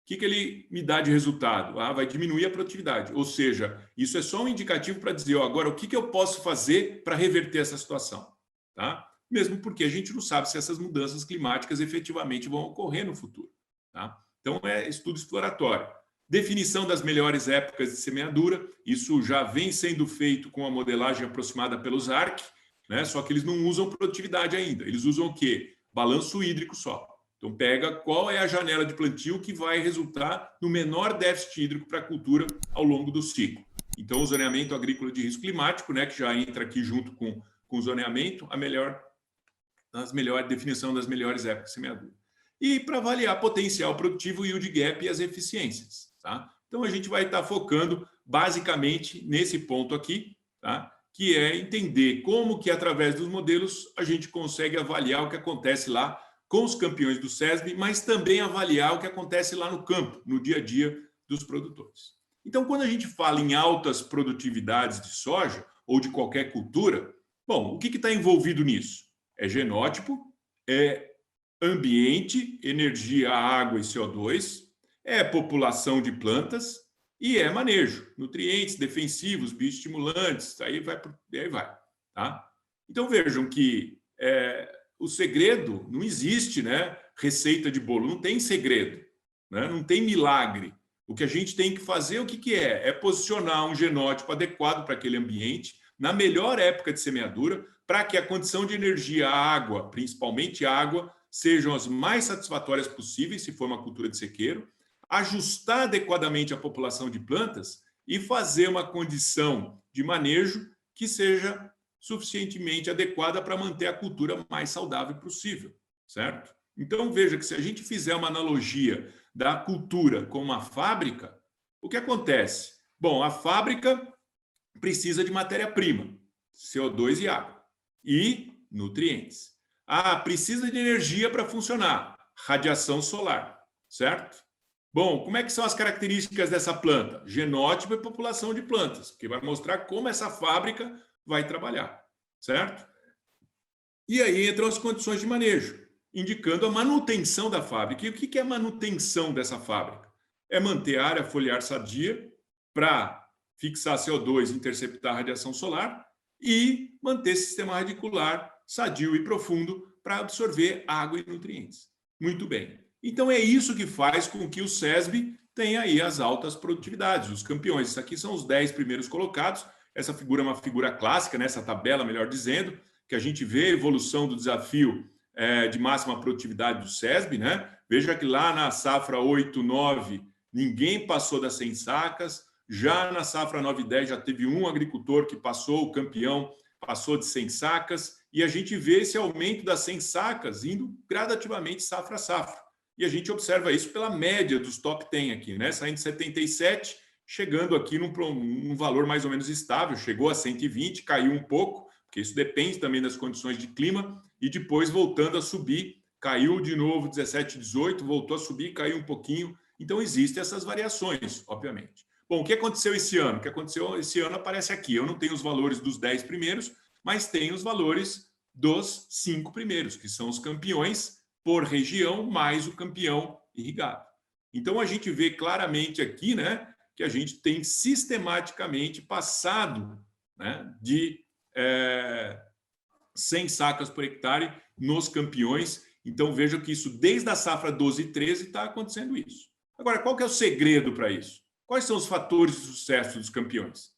que ele me dá de resultado? Vai diminuir a produtividade. Ou seja, isso é só um indicativo para dizer, agora, o que eu posso fazer para reverter essa situação? Tá? Mesmo porque a gente não sabe se essas mudanças climáticas efetivamente vão ocorrer no futuro. Tá? Então, é estudo exploratório. Definição das melhores épocas de semeadura, isso já vem sendo feito com a modelagem aproximada pelos ARC, né? Só que eles não usam produtividade ainda, eles usam o quê? Balanço hídrico só. Então, pega qual é a janela de plantio que vai resultar no menor déficit hídrico para a cultura ao longo do ciclo. Então, o zoneamento agrícola de risco climático, né, que já entra aqui junto com o zoneamento, definição das melhores épocas de semeadura. E para avaliar potencial produtivo, yield gap e as eficiências. Tá? Então, a gente vai estar focando basicamente nesse ponto aqui, tá? Que é entender como que, através dos modelos, a gente consegue avaliar o que acontece lá com os campeões do SESB, mas também avaliar o que acontece lá no campo, no dia a dia dos produtores. Então, quando a gente fala em altas produtividades de soja ou de qualquer cultura, bom, o que está envolvido nisso? É genótipo, é ambiente, energia, água e CO2, é população de plantas e é manejo, nutrientes, defensivos, bioestimulantes, aí vai. Tá? Então, vejam que o segredo não existe, né? Receita de bolo, não tem segredo, né? Não tem milagre. O que a gente tem que fazer, o que é? É posicionar um genótipo adequado para aquele ambiente, na melhor época de semeadura, para que a condição de energia, a água, principalmente água, sejam as mais satisfatórias possíveis, se for uma cultura de sequeiro, ajustar adequadamente a população de plantas e fazer uma condição de manejo que seja suficientemente adequada para manter a cultura mais saudável possível, certo? Então, veja que se a gente fizer uma analogia da cultura com uma fábrica, o que acontece? Bom, a fábrica precisa de matéria-prima, CO2 e água, e nutrientes. Precisa de energia para funcionar, radiação solar, certo? Bom, como é que são as características dessa planta? Genótipo e população de plantas, que vai mostrar como essa fábrica vai trabalhar, certo? E aí entram as condições de manejo, indicando a manutenção da fábrica. E o que é a manutenção dessa fábrica? É manter a área foliar sadia para fixar CO2 e interceptar a radiação solar e manter sistema radicular sadio e profundo para absorver água e nutrientes. Muito bem. Então é isso que faz com que o SESB tenha aí as altas produtividades, os campeões. Isso aqui são os 10 primeiros colocados. Essa figura é uma figura clássica, nessa tabela, melhor dizendo, que a gente vê a evolução do desafio de máxima produtividade do SESB, né? Veja que lá na safra 8-9, ninguém passou das 100 sacas. Já na safra 9-10 já teve um agricultor que passou, o campeão passou de 100 sacas, e a gente vê esse aumento das 100 sacas indo gradativamente safra a safra. E a gente observa isso pela média dos top 10 aqui, né? Saindo de 77, chegando aqui num valor mais ou menos estável, chegou a 120, caiu um pouco, porque isso depende também das condições de clima, e depois voltando a subir, caiu de novo 17, 18, voltou a subir, caiu um pouquinho. Então existem essas variações, obviamente. Bom, o que aconteceu esse ano? O que aconteceu esse ano aparece aqui. Eu não tenho os valores dos 10 primeiros, mas tenho os valores dos 5 primeiros, que são os campeões por região, mais o campeão irrigado. Então, a gente vê claramente aqui, né, que a gente tem sistematicamente passado, né, de 100 sacas por hectare nos campeões. Então, veja que isso, desde a safra 12 e 13, está acontecendo isso. Agora, qual que é o segredo para isso? Quais são os fatores de sucesso dos campeões?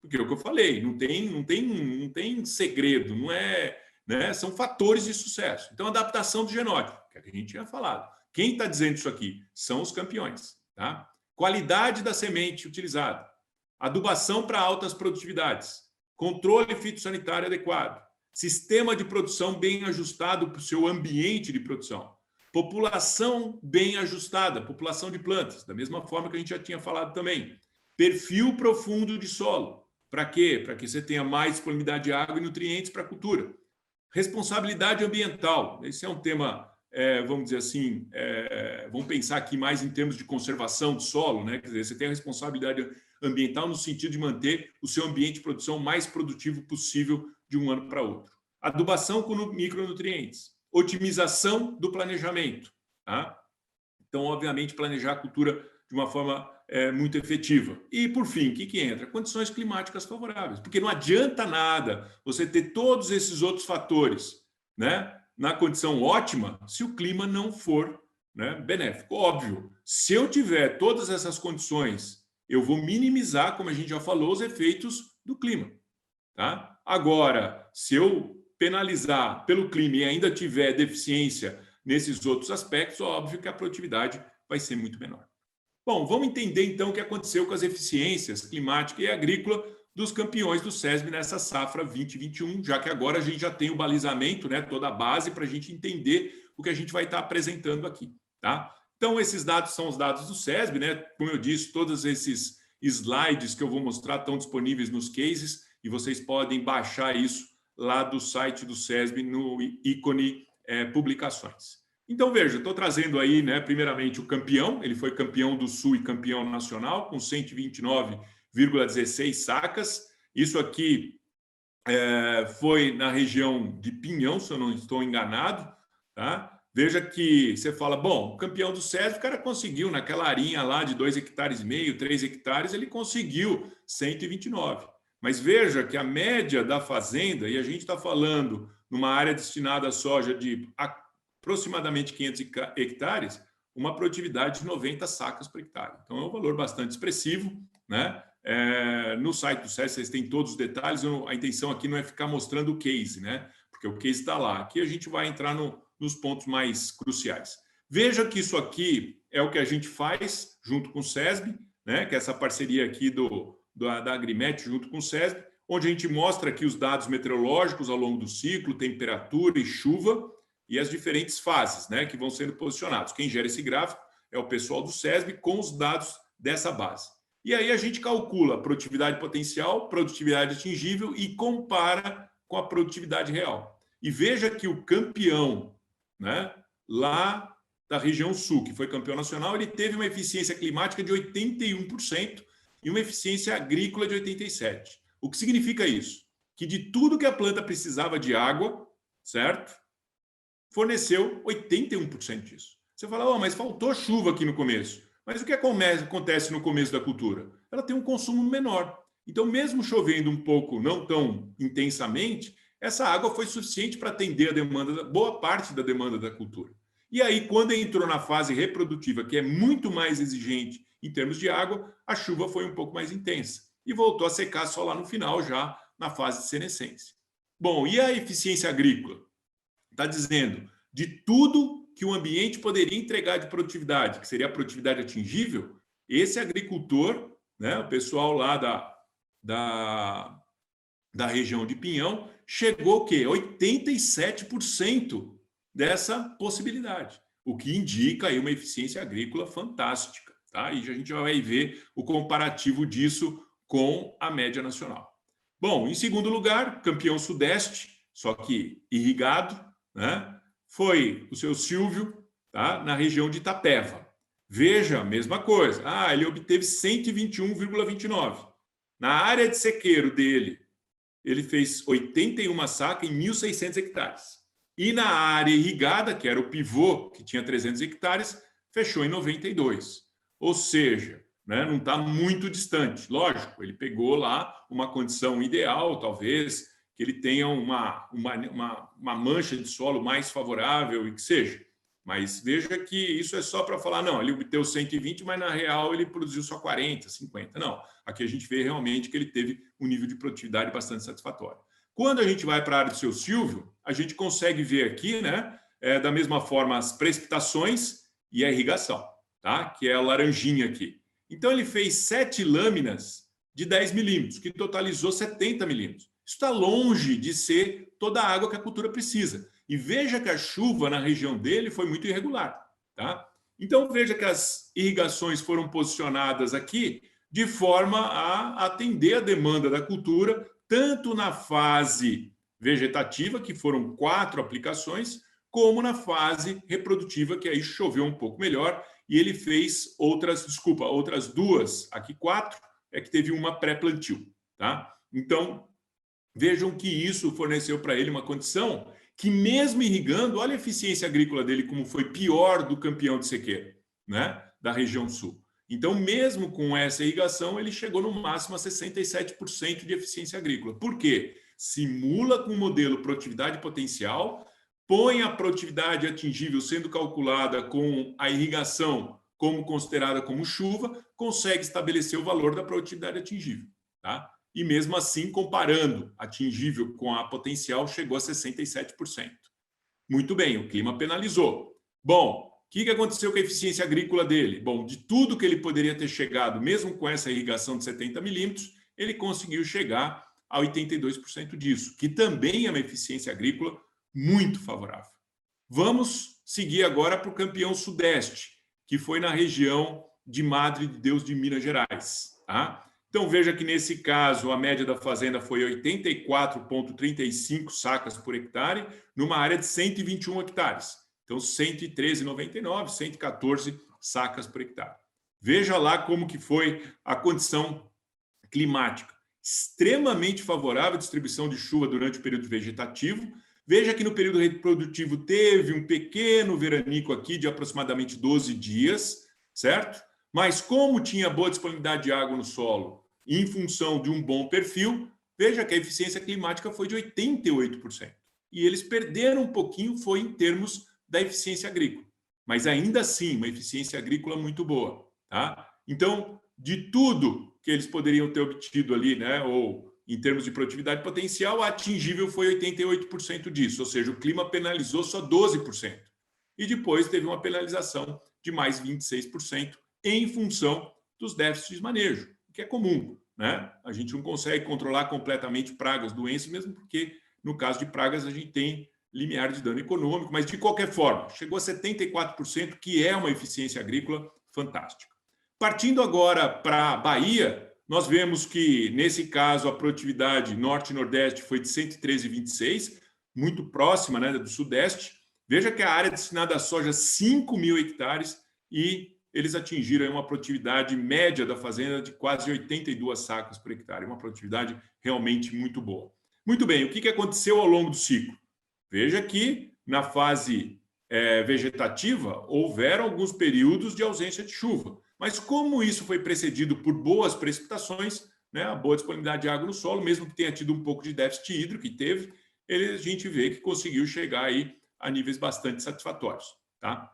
Porque é o que eu falei, não tem segredo, não é, né? São fatores de sucesso. Então, adaptação do genótipo, que a gente tinha falado. Quem está dizendo isso aqui? São os campeões. Tá? Qualidade da semente utilizada, adubação para altas produtividades, controle fitossanitário adequado, sistema de produção bem ajustado para o seu ambiente de produção, população bem ajustada, população de plantas, da mesma forma que a gente já tinha falado também. Perfil profundo de solo. Para quê? Para que você tenha mais disponibilidade de água e nutrientes para a cultura. Responsabilidade ambiental. Esse é um tema, vamos dizer assim, vamos pensar aqui mais em termos de conservação do solo, né? Quer dizer, você tem a responsabilidade ambiental no sentido de manter o seu ambiente de produção mais produtivo possível de um ano para outro. Adubação com micronutrientes. Otimização do planejamento. Tá? Então, obviamente, planejar a cultura de uma forma muito efetiva. E, por fim, o que entra? Condições climáticas favoráveis. Porque não adianta nada você ter todos esses outros fatores, né, na condição ótima se o clima não for, né, benéfico. Óbvio, se eu tiver todas essas condições, eu vou minimizar, como a gente já falou, os efeitos do clima. Tá? Agora, se eu penalizar pelo clima e ainda tiver deficiência nesses outros aspectos, óbvio que a produtividade vai ser muito menor. Bom, vamos entender então o que aconteceu com as eficiências climática e agrícola dos campeões do SESB nessa safra 2021, já que agora a gente já tem o balizamento, né, toda a base para a gente entender o que a gente vai estar apresentando aqui. Tá? Então, esses dados são os dados do SESB, né? Como eu disse, todos esses slides que eu vou mostrar estão disponíveis nos cases e vocês podem baixar isso lá do site do SESB no ícone publicações. Então, veja, estou trazendo aí, né, primeiramente, o campeão. Ele foi campeão do Sul e campeão nacional, com 129,16 sacas. Isso aqui foi na região de Pinhão, se eu não estou enganado. Tá? Veja que você fala, bom, o campeão do SESB, o cara conseguiu, naquela arinha lá de 2,5 hectares, 3 hectares, ele conseguiu 129. Mas veja que a média da fazenda, e a gente está falando numa área destinada à soja de aproximadamente 500 hectares, uma produtividade de 90 sacas por hectare. Então, é um valor bastante expressivo, né? No site do SESB, vocês têm todos os detalhes. A intenção aqui não é ficar mostrando o case, né? Porque o case está lá. Aqui a gente vai entrar nos pontos mais cruciais. Veja que isso aqui é o que a gente faz junto com o SESB, né? Que é essa parceria aqui da Agrimet junto com o SESB, onde a gente mostra aqui os dados meteorológicos ao longo do ciclo, temperatura e chuva, e as diferentes fases, né, que vão sendo posicionados. Quem gera esse gráfico é o pessoal do SESB com os dados dessa base. E aí a gente calcula a produtividade potencial, produtividade atingível e compara com a produtividade real. E veja que o campeão, né, lá da região sul, que foi campeão nacional, ele teve uma eficiência climática de 81% e uma eficiência agrícola de 87%. O que significa isso? Que de tudo que a planta precisava de água, certo? Forneceu 81% disso. Você fala, mas faltou chuva aqui no começo. Mas o que acontece no começo da cultura? Ela tem um consumo menor. Então, mesmo chovendo um pouco, não tão intensamente, essa água foi suficiente para atender a demanda, boa parte da demanda da cultura. E aí, quando entrou na fase reprodutiva, que é muito mais exigente em termos de água, a chuva foi um pouco mais intensa e voltou a secar só lá no final, já na fase de senescência. Bom, e a eficiência agrícola? Está dizendo de tudo que o ambiente poderia entregar de produtividade, que seria a produtividade atingível, esse agricultor, né, o pessoal lá da região de Pinhão, chegou o quê? 87% dessa possibilidade, o que indica aí uma eficiência agrícola fantástica. Tá? E a gente já vai ver o comparativo disso com a média nacional. Bom, em segundo lugar, campeão Sudeste, só que irrigado, né? Foi o seu Silvio, tá? Na região de Itapeva. Veja, a mesma coisa. Ele obteve 121,29. Na área de sequeiro dele, ele fez 81 sacas em 1.600 hectares. E na área irrigada, que era o pivô, que tinha 300 hectares, fechou em 92. Ou seja, né, não está muito distante. Lógico, ele pegou lá uma condição ideal, talvez, que ele tenha uma mancha de solo mais favorável e que seja. Mas veja que isso é só para falar, não, ele obteve 120, mas na real ele produziu só 40, 50. Não, aqui a gente vê realmente que ele teve um nível de produtividade bastante satisfatório. Quando a gente vai para a área do seu Silvio, a gente consegue ver aqui, né, da mesma forma, as precipitações e a irrigação, tá? Que é a laranjinha aqui. Então, ele fez 7 lâminas de 10 milímetros, que totalizou 70 milímetros. Isso está longe de ser toda a água que a cultura precisa. E veja que a chuva na região dele foi muito irregular. Tá? Então, veja que as irrigações foram posicionadas aqui de forma a atender a demanda da cultura, tanto na fase vegetativa, que foram 4 aplicações, como na fase reprodutiva, que aí choveu um pouco melhor, e ele fez outras 2, aqui 4, é que teve uma pré-plantio. Tá? Então, vejam que isso forneceu para ele uma condição que, mesmo irrigando, olha a eficiência agrícola dele, como foi pior do campeão de sequeiro, né? Da região sul. Então, mesmo com essa irrigação, ele chegou no máximo a 67% de eficiência agrícola. Por quê? Simula com o modelo produtividade potencial, põe a produtividade atingível sendo calculada com a irrigação como considerada como chuva, consegue estabelecer o valor da produtividade atingível. Tá? E mesmo assim, comparando atingível com a potencial, chegou a 67%. Muito bem, o clima penalizou. Bom, o que aconteceu com a eficiência agrícola dele? Bom, de tudo que ele poderia ter chegado, mesmo com essa irrigação de 70 milímetros, ele conseguiu chegar a 82% disso, que também é uma eficiência agrícola muito favorável. Vamos seguir agora para o campeão Sudeste, que foi na região de Madre de Deus de Minas Gerais. Tá? Então, veja que nesse caso, a média da fazenda foi 84,35 sacas por hectare, numa área de 121 hectares. Então, 113,99, 114 sacas por hectare. Veja lá como que foi a condição climática. Extremamente favorável à distribuição de chuva durante o período vegetativo. Veja que no período reprodutivo teve um pequeno veranico aqui de aproximadamente 12 dias, certo? Mas como tinha boa disponibilidade de água no solo, em função de um bom perfil, veja que a eficiência climática foi de 88%. E eles perderam um pouquinho, foi em termos da eficiência agrícola. Mas ainda assim, uma eficiência agrícola muito boa. Tá? Então, de tudo que eles poderiam ter obtido ali, né, ou em termos de produtividade potencial, a atingível foi 88% disso, ou seja, o clima penalizou só 12%. E depois teve uma penalização de mais 26% em função dos déficits de manejo, que é comum. Né? A gente não consegue controlar completamente pragas, doenças, mesmo porque, no caso de pragas, a gente tem limiar de dano econômico, mas, de qualquer forma, chegou a 74%, que é uma eficiência agrícola fantástica. Partindo agora para a Bahia, nós vemos que, nesse caso, a produtividade norte e nordeste foi de 113,26, muito próxima, né, do sudeste. Veja que a área destinada à soja, 5.000 hectares, e eles atingiram uma produtividade média da fazenda de quase 82 sacas por hectare, uma produtividade realmente muito boa. Muito bem, o que aconteceu ao longo do ciclo? Veja que, na fase vegetativa, houveram alguns períodos de ausência de chuva. Mas como isso foi precedido por boas precipitações, né, a boa disponibilidade de água no solo, mesmo que tenha tido um pouco de déficit hídrico, que teve, a gente vê que conseguiu chegar aí a níveis bastante satisfatórios. Tá?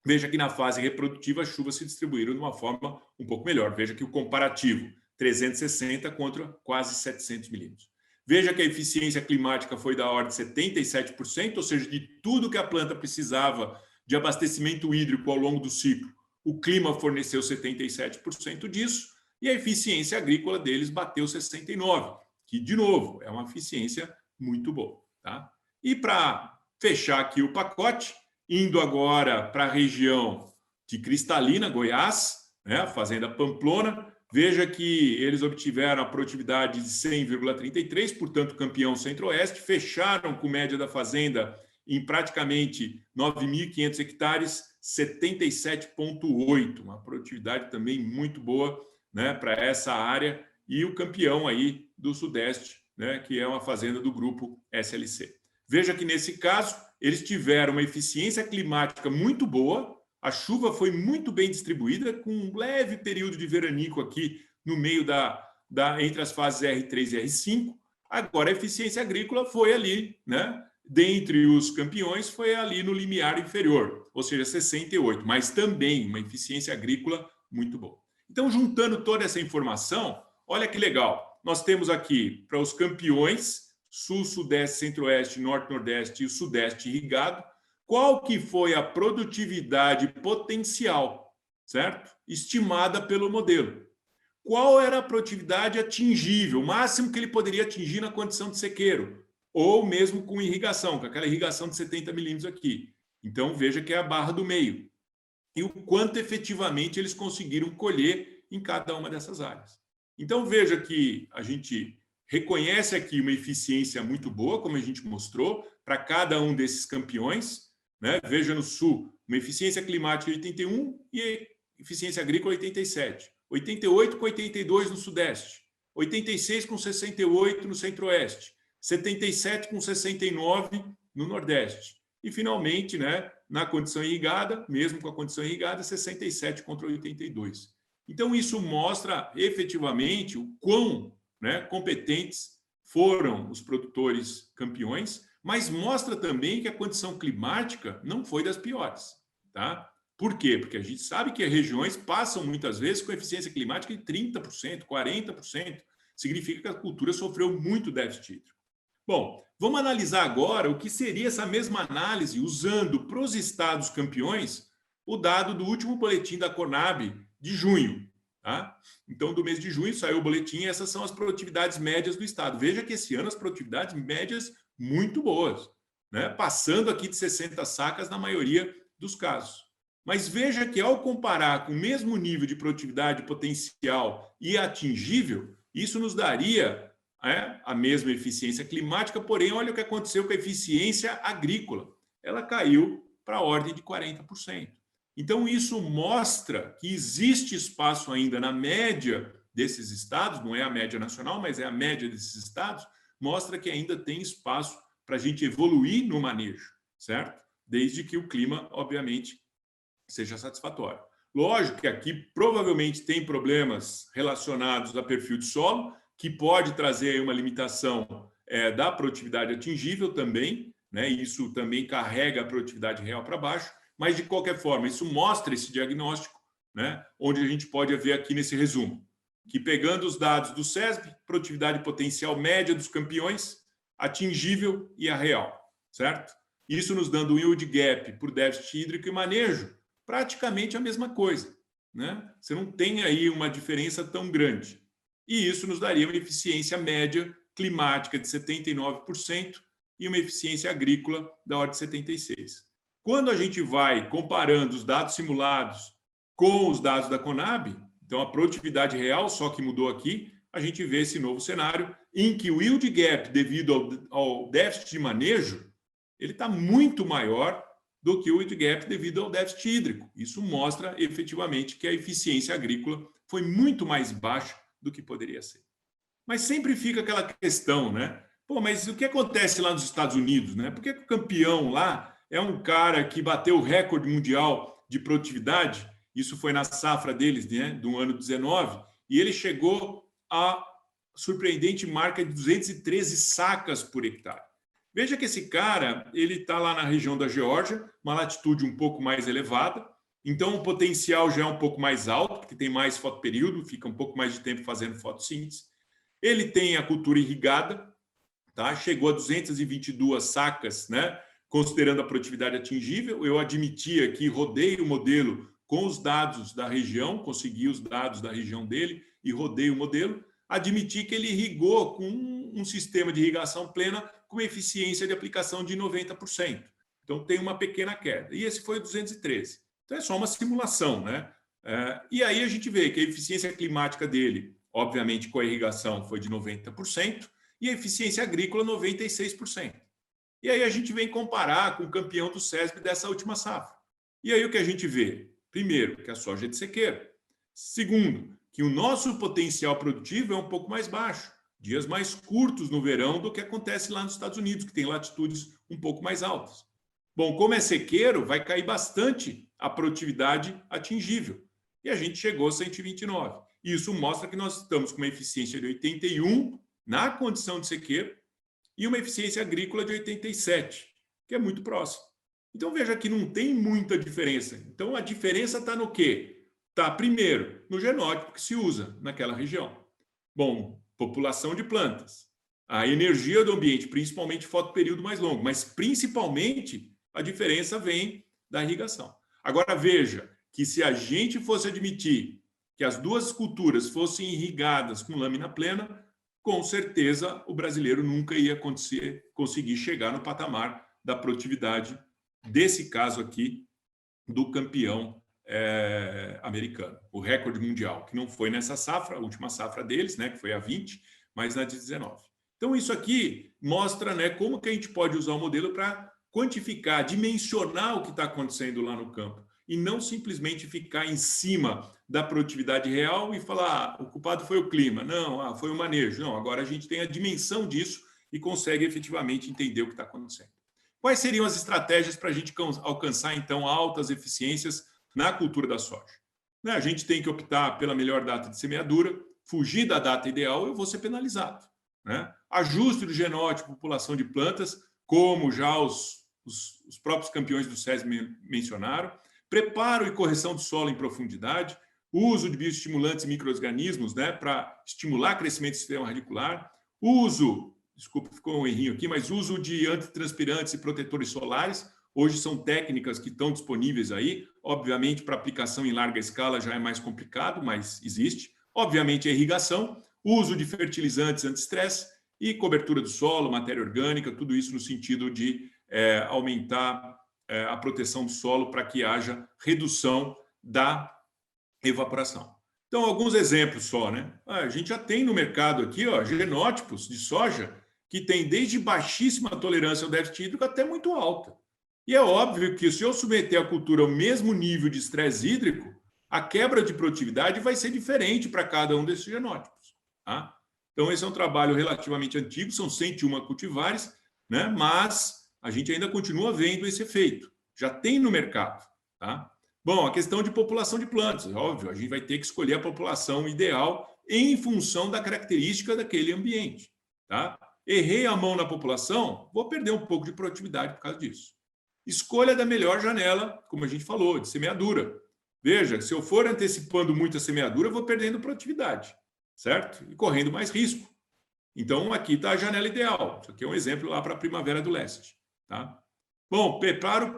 Veja que na fase reprodutiva as chuvas se distribuíram de uma forma um pouco melhor. Veja que o comparativo, 360 contra quase 700 milímetros. Veja que a eficiência climática foi da ordem de 77%, ou seja, de tudo que a planta precisava de abastecimento hídrico ao longo do ciclo, o clima forneceu 77% disso, e a eficiência agrícola deles bateu 69%, que, de novo, é uma eficiência muito boa. Tá? E para fechar aqui o pacote, indo agora para a região de Cristalina, Goiás, né, a fazenda Pamplona, veja que eles obtiveram a produtividade de 100,33, portanto, campeão centro-oeste, fecharam com média da fazenda em praticamente 9.500 hectares, 77,8, uma produtividade também muito boa, né, para essa área, e o campeão aí do Sudeste, né, que é uma fazenda do grupo SLC. Veja que, nesse caso, eles tiveram uma eficiência climática muito boa, a chuva foi muito bem distribuída, com um leve período de veranico aqui no meio entre as fases R3 e R5. Agora, a eficiência agrícola foi ali, né? Dentre os campeões, foi ali no limiar inferior, ou seja, 68, mas também uma eficiência agrícola muito boa. Então, juntando toda essa informação, olha que legal. Nós temos aqui, para os campeões, Sul, Sudeste, Centro-Oeste, Norte, Nordeste e o Sudeste irrigado, qual que foi a produtividade potencial, certo? Estimada pelo modelo. Qual era a produtividade atingível, o máximo que ele poderia atingir na condição de sequeiro, ou mesmo com irrigação, com aquela irrigação de 70 milímetros aqui. Então, veja que é a barra do meio. E o quanto efetivamente eles conseguiram colher em cada uma dessas áreas. Então, veja que a gente reconhece aqui uma eficiência muito boa, como a gente mostrou, para cada um desses campeões. Né? Veja no Sul, uma eficiência climática de 81 e eficiência agrícola 87. 88 com 82 no Sudeste. 86 com 68 no Centro-Oeste. 77 com 69 no Nordeste. E, finalmente, né, na condição irrigada, mesmo com a condição irrigada, 67 contra 82. Então, isso mostra efetivamente o quão, né, competentes foram os produtores campeões, mas mostra também que a condição climática não foi das piores. Tá? Por quê? Porque a gente sabe que as regiões passam muitas vezes com eficiência climática de 30%, 40%. Significa que a cultura sofreu muito déficit hídrico. Bom, vamos analisar agora o que seria essa mesma análise usando para os estados campeões o dado do último boletim da Conab de junho. Tá? Então, do mês de junho saiu o boletim e essas são as produtividades médias do estado. Veja que esse ano as produtividades médias muito boas, né? Passando aqui de 60 sacas na maioria dos casos. Mas veja que ao comparar com o mesmo nível de produtividade potencial e atingível, isso nos daria a mesma eficiência climática, porém, olha o que aconteceu com a eficiência agrícola. Ela caiu para a ordem de 40%. Então, isso mostra que existe espaço ainda na média desses estados, não é a média nacional, mas é a média desses estados, mostra que ainda tem espaço para a gente evoluir no manejo, certo? Desde que o clima, obviamente, seja satisfatório. Lógico que aqui provavelmente tem problemas relacionados a perfil de solo, que pode trazer uma limitação da produtividade atingível também, né? Isso também carrega a produtividade real para baixo, mas, de qualquer forma, isso mostra esse diagnóstico, né? Onde a gente pode ver aqui nesse resumo, que pegando os dados do SESB, produtividade potencial média dos campeões, atingível e a real, certo? Isso nos dando um yield gap por déficit hídrico e manejo, praticamente a mesma coisa, né? Você não tem aí uma diferença tão grande. E isso nos daria uma eficiência média climática de 79% e uma eficiência agrícola da ordem de 76%. Quando a gente vai comparando os dados simulados com os dados da Conab, então a produtividade real, só que mudou aqui, a gente vê esse novo cenário em que o yield gap, devido ao déficit de manejo, ele está muito maior do que o yield gap devido ao déficit hídrico. Isso mostra efetivamente que a eficiência agrícola foi muito mais baixa do que poderia ser. Mas sempre fica aquela questão, né? Pô, mas o que acontece lá nos Estados Unidos, né? Por que o campeão lá é um cara que bateu o recorde mundial de produtividade? Isso foi na safra deles, né, do ano 19, e ele chegou a surpreendente marca de 213 sacas por hectare. Veja que esse cara, ele está lá na região da Geórgia, uma latitude um pouco mais elevada, então o potencial já é um pouco mais alto, porque tem mais fotoperíodo, fica um pouco mais de tempo fazendo fotossíntese. Ele tem a cultura irrigada, tá? Chegou a 222 sacas, né? Considerando a produtividade atingível. Eu admiti aqui, rodei o modelo com os dados da região, consegui os dados da região dele e rodei o modelo. Admiti que ele irrigou com um sistema de irrigação plena com eficiência de aplicação de 90%. Então, tem uma pequena queda. E esse foi o 213. Então, é só uma simulação, né? E aí a gente vê que a eficiência climática dele, obviamente, com a irrigação, foi de 90%, e a eficiência agrícola, 96%. E aí a gente vem comparar com o campeão do SESB dessa última safra. E aí o que a gente vê? Primeiro, que a soja é de sequeiro. Segundo, que o nosso potencial produtivo é um pouco mais baixo. Dias mais curtos no verão do que acontece lá nos Estados Unidos, que tem latitudes um pouco mais altas. Bom, como é sequeiro, vai cair bastante a produtividade atingível. E a gente chegou a 129. Isso mostra que nós estamos com uma eficiência de 81 na condição de sequeiro e uma eficiência agrícola de 87, que é muito próximo. Então, veja que não tem muita diferença. Então, a diferença está no quê? Está, primeiro, no genótipo que se usa naquela região. Bom, população de plantas, a energia do ambiente, principalmente fotoperíodo mais longo, mas principalmente a diferença vem da irrigação. Agora, veja que se a gente fosse admitir que as duas culturas fossem irrigadas com lâmina plena, com certeza o brasileiro nunca ia conseguir chegar no patamar da produtividade desse caso aqui do campeão americano, o recorde mundial, que não foi nessa safra, a última safra deles, né, que foi a 20, mas na de 19. Então, isso aqui mostra, né, como que a gente pode usar o modelo para quantificar, dimensionar o que está acontecendo lá no campo, e não simplesmente ficar em cima da produtividade real e falar, o culpado foi o clima, não, foi o manejo. Não, agora a gente tem a dimensão disso e consegue efetivamente entender o que está acontecendo. Quais seriam as estratégias para a gente alcançar, então, altas eficiências na cultura da soja? A gente tem que optar pela melhor data de semeadura, fugir da data ideal, eu vou ser penalizado. Né? Ajuste do genótipo, população de plantas, como já os próprios campeões do SESB mencionaram, preparo e correção do solo em profundidade, uso de bioestimulantes e micro-organismos, né, para estimular o crescimento do sistema radicular, uso, desculpa, ficou um errinho aqui, mas uso de antitranspirantes e protetores solares. Hoje são técnicas que estão disponíveis aí. Obviamente, para aplicação em larga escala já é mais complicado, mas existe. Obviamente, a irrigação, uso de fertilizantes anti-estresse e cobertura do solo, matéria orgânica, tudo isso no sentido de aumentar a proteção do solo para que haja redução da evaporação. Então, alguns exemplos só, né? A gente já tem no mercado aqui, ó, genótipos de soja que tem desde baixíssima tolerância ao déficit hídrico até muito alta. E é óbvio que se eu submeter a cultura ao mesmo nível de estresse hídrico, a quebra de produtividade vai ser diferente para cada um desses genótipos. Tá? Então, esse é um trabalho relativamente antigo, são 101 cultivares, né? Mas a gente ainda continua vendo esse efeito. Já tem no mercado. Tá? Bom, a questão de população de plantas, óbvio, a gente vai ter que escolher a população ideal em função da característica daquele ambiente. Tá? Errei a mão na população, vou perder um pouco de produtividade por causa disso. Escolha da melhor janela, como a gente falou, de semeadura. Veja, se eu for antecipando muito a semeadura, eu vou perdendo produtividade, certo? E correndo mais risco. Então, aqui está a janela ideal. Isso aqui é um exemplo lá para a Primavera do Leste. Tá? Bom, preparo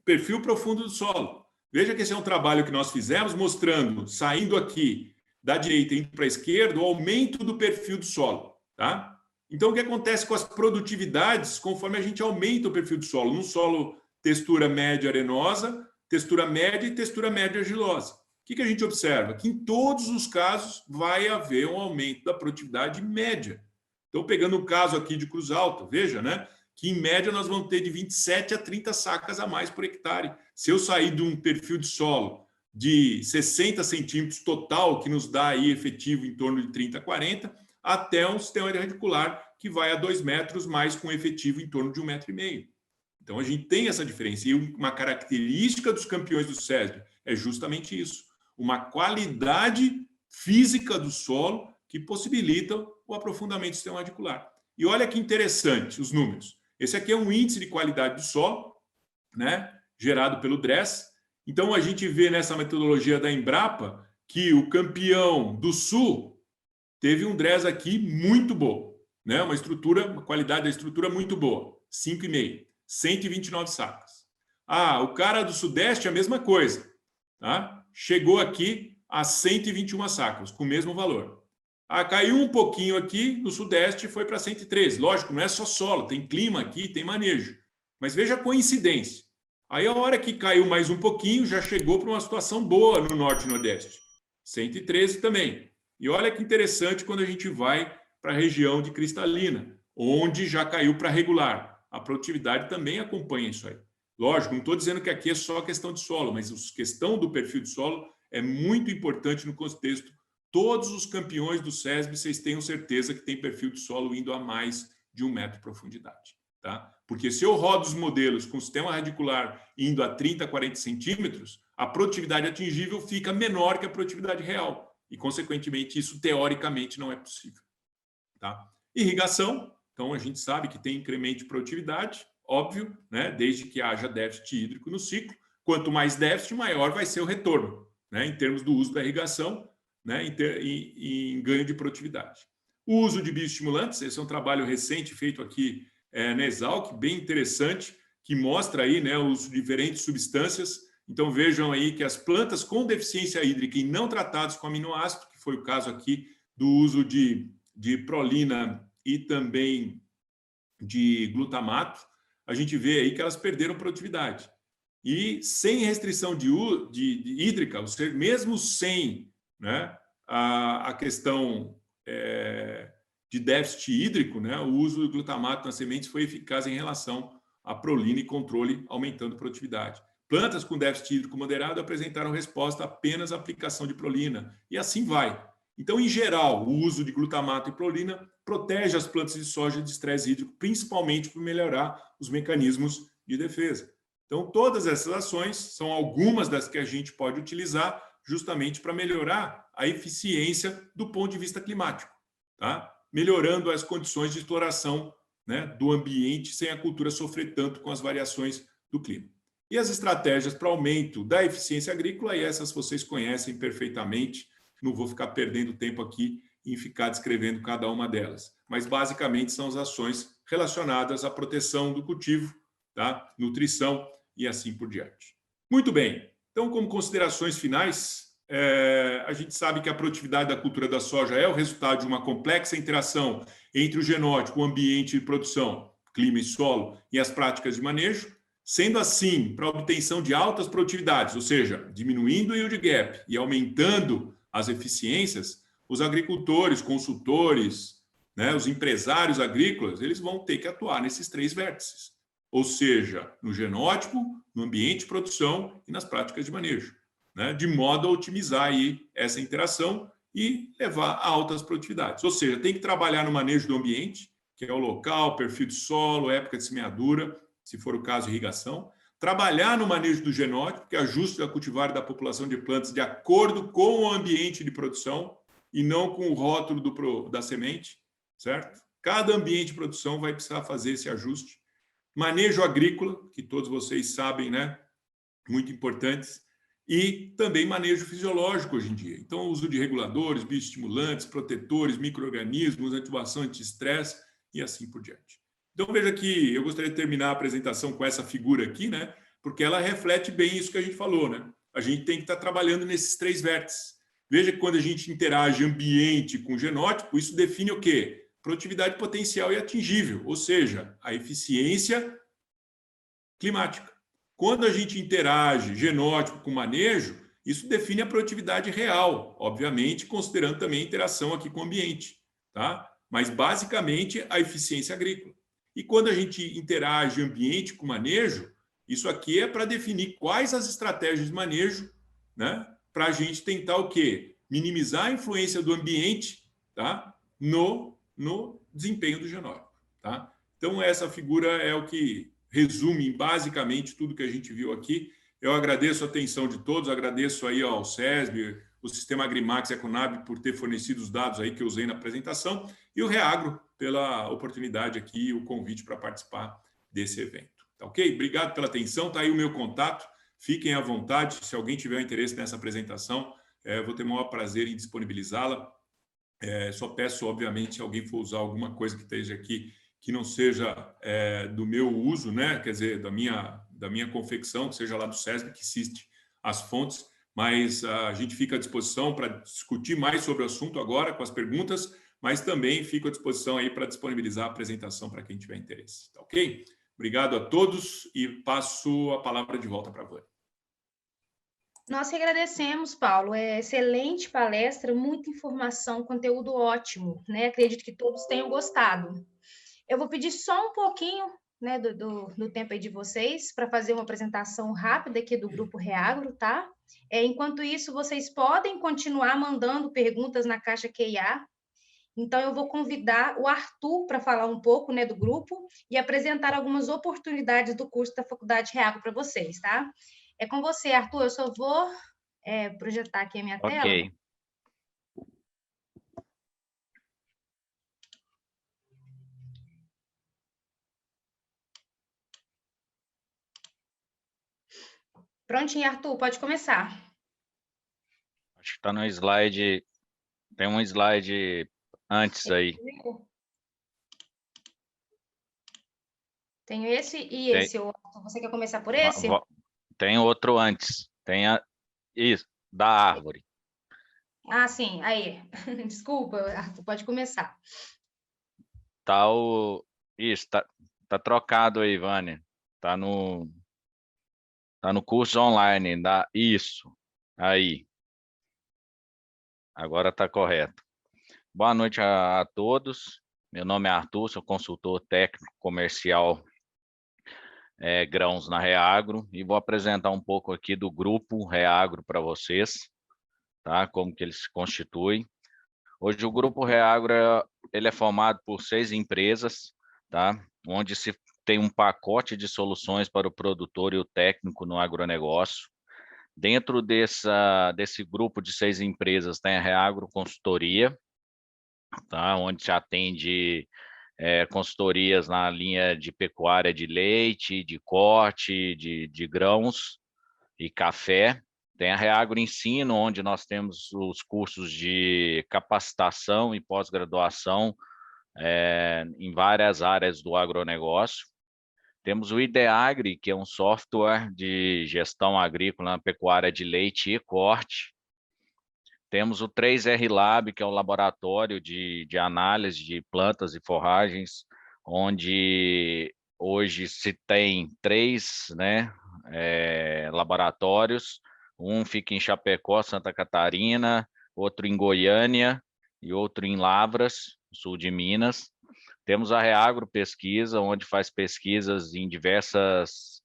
perfil profundo do solo. Veja que esse é um trabalho que nós fizemos mostrando, saindo aqui da direita e indo para a esquerda, o aumento do perfil do solo. Tá? Então, o que acontece com as produtividades conforme a gente aumenta o perfil do solo? No solo, textura média arenosa, textura média e textura média argilosa. O que a gente observa? Que em todos os casos vai haver um aumento da produtividade média. Então, pegando o caso aqui de Cruz Alta, veja, né? Que em média nós vamos ter de 27 a 30 sacas a mais por hectare. Se eu sair de um perfil de solo de 60 centímetros total, que nos dá aí efetivo em torno de 30 a 40, até um sistema radicular que vai a 2 metros, mais com efetivo em torno de 1,5 metro. Então, a gente tem essa diferença. E uma característica dos campeões do SESB é justamente isso. Uma qualidade física do solo que possibilitam o aprofundamento do sistema radicular. E olha que interessante os números. Esse aqui é um índice de qualidade do solo, né, gerado pelo DRESS. Então, a gente vê nessa metodologia da Embrapa que o campeão do Sul teve um DRESS aqui muito bom, né, uma qualidade da estrutura muito boa, 5,5, 129 sacas. O cara do Sudeste, a mesma coisa, tá? Chegou aqui a 121 sacas, com o mesmo valor. Caiu um pouquinho aqui no Sudeste e foi para 113. Lógico, não é só solo, tem clima aqui, tem manejo. Mas veja a coincidência. Aí, a hora que caiu mais um pouquinho, já chegou para uma situação boa no Norte e Nordeste. 113 também. E olha que interessante quando a gente vai para a região de Cristalina, onde já caiu para regular. A produtividade também acompanha isso aí. Lógico, não estou dizendo que aqui é só questão de solo, mas a questão do perfil de solo é muito importante no contexto. Todos os campeões do SESB, vocês tenham certeza que tem perfil de solo indo a mais de 1 metro de profundidade. Tá? Porque se eu rodo os modelos com sistema radicular indo a 30, 40 centímetros, a produtividade atingível fica menor que a produtividade real. E, consequentemente, isso teoricamente não é possível. Tá? Irrigação, então a gente sabe que tem incremento de produtividade, óbvio, né? Desde que haja déficit hídrico no ciclo. Quanto mais déficit, maior vai ser o retorno, né? Em termos do uso da irrigação, né? Em ganho de produtividade. O uso de bioestimulantes, esse é um trabalho recente feito aqui na Exalc, bem interessante, que mostra aí, né, os diferentes substâncias. Então vejam aí que as plantas com deficiência hídrica e não tratadas com aminoácido, que foi o caso aqui do uso de prolina e também de glutamato, a gente vê aí que elas perderam produtividade. E sem restrição de hídrica, ou seja, mesmo sem, né, a questão de déficit hídrico, né, o uso do glutamato nas sementes foi eficaz em relação à prolina e controle, aumentando a produtividade. Plantas com déficit hídrico moderado apresentaram resposta apenas à aplicação de prolina, e assim vai. Então, em geral, o uso de glutamato e prolina protege as plantas de soja de estresse hídrico, principalmente por melhorar os mecanismos de defesa. Então, todas essas ações são algumas das que a gente pode utilizar justamente para melhorar a eficiência do ponto de vista climático, tá? Melhorando as condições de exploração, né, do ambiente sem a cultura sofrer tanto com as variações do clima. E as estratégias para aumento da eficiência agrícola, e essas vocês conhecem perfeitamente, não vou ficar perdendo tempo aqui em ficar descrevendo cada uma delas. Mas, basicamente, são as ações relacionadas à proteção do cultivo, tá? Nutrição e assim por diante. Muito bem. Então, como considerações finais, a gente sabe que a produtividade da cultura da soja é o resultado de uma complexa interação entre o genótipo, o ambiente de produção, clima e solo, e as práticas de manejo. Sendo assim, para a obtenção de altas produtividades, ou seja, diminuindo o yield gap e aumentando as eficiências, os agricultores, consultores, né, os empresários agrícolas, eles vão ter que atuar nesses 3 vértices, ou seja, no genótipo, no ambiente de produção e nas práticas de manejo, né, de modo a otimizar aí essa interação e levar a altas produtividades. Ou seja, tem que trabalhar no manejo do ambiente, que é o local, perfil de solo, época de semeadura, se for o caso, irrigação. Trabalhar no manejo do genótipo, que é ajuste da cultivar e da população de plantas de acordo com o ambiente de produção e não com o rótulo da semente, certo? Cada ambiente de produção vai precisar fazer esse ajuste. Manejo agrícola, que todos vocês sabem, né? Muito importantes. E também manejo fisiológico hoje em dia. Então, o uso de reguladores, bioestimulantes, protetores, micro-organismos, ativação anti-estresse e assim por diante. Então, veja que eu gostaria de terminar a apresentação com essa figura aqui, né? Porque ela reflete bem isso que a gente falou, né? A gente tem que estar trabalhando nesses 3 vértices. Veja que quando a gente interage ambiente com genótipo, isso define o quê? Produtividade potencial e atingível, ou seja, a eficiência climática. Quando a gente interage genótipo com manejo, isso define a produtividade real, obviamente, considerando também a interação aqui com o ambiente, tá? Mas, basicamente, a eficiência agrícola. E quando a gente interage ambiente com manejo, isso aqui é para definir quais as estratégias de manejo, né, para a gente tentar o quê? Minimizar a influência do ambiente, tá, no desempenho do genótipo. Tá? Então, essa figura é o que resume basicamente tudo que a gente viu aqui. Eu agradeço a atenção de todos, agradeço aí ao SESB, o Sistema Agrimax Econab por ter fornecido os dados aí que eu usei na apresentação, e o Reagro pela oportunidade aqui, o convite para participar desse evento. Tá ok? Obrigado pela atenção, tá aí o meu contato, fiquem à vontade, se alguém tiver interesse nessa apresentação, vou ter o maior prazer em disponibilizá-la. Só peço, obviamente, se alguém for usar alguma coisa que esteja aqui que não seja do meu uso, né? Quer dizer, da minha confecção, que seja lá do SESB, que existe as fontes, mas a gente fica à disposição para discutir mais sobre o assunto agora com as perguntas, mas também fico à disposição aí para disponibilizar a apresentação para quem tiver interesse. Tá ok? Obrigado a todos e passo a palavra de volta para a Vânia. Nós que agradecemos, Paulo. Excelente palestra, muita informação, conteúdo ótimo, né? Acredito que todos tenham gostado. Eu vou pedir só um pouquinho, né, do tempo aí de vocês para fazer uma apresentação rápida aqui do Grupo Reagro, tá? Enquanto isso, vocês podem continuar mandando perguntas na caixa Q&A. Então, eu vou convidar o Arthur para falar um pouco, né, do grupo e apresentar algumas oportunidades do curso da Faculdade Reagro para vocês, tá? É com você, Arthur. Eu só vou projetar aqui a minha tela. Ok. Prontinho, Arthur, pode começar. Acho que está no slide. Tem um slide antes aí. Tenho esse e esse. Você quer começar por esse? Tem outro antes. Isso, da árvore. Ah, sim. Aí. Desculpa, Arthur, pode começar. Isso, tá trocado aí, Vânia. Tá no curso online. Isso, aí. Agora está correto. Boa noite a todos. Meu nome é Arthur, sou consultor técnico comercial grãos na Reagro e vou apresentar um pouco aqui do grupo Reagro para vocês, tá? Como que ele se constitui. Hoje o grupo Reagro ele é formado por 6 empresas, tá? Onde se tem um pacote de soluções para o produtor e o técnico no agronegócio. Dentro desse grupo de 6 empresas tem a Reagro Consultoria, tá? Onde se atende consultorias na linha de pecuária de leite, de corte, de grãos e café. Tem a Reagro Ensino, onde nós temos os cursos de capacitação e pós-graduação em várias áreas do agronegócio. Temos o IDEAGRI, que é um software de gestão agrícola na pecuária de leite e corte. Temos o 3R Lab, que é um laboratório de análise de plantas e forragens, onde hoje se tem 3 laboratórios. Um fica em Chapecó, Santa Catarina, outro em Goiânia e outro em Lavras, sul de Minas. Temos a Reagro Pesquisa, onde faz pesquisas em diversas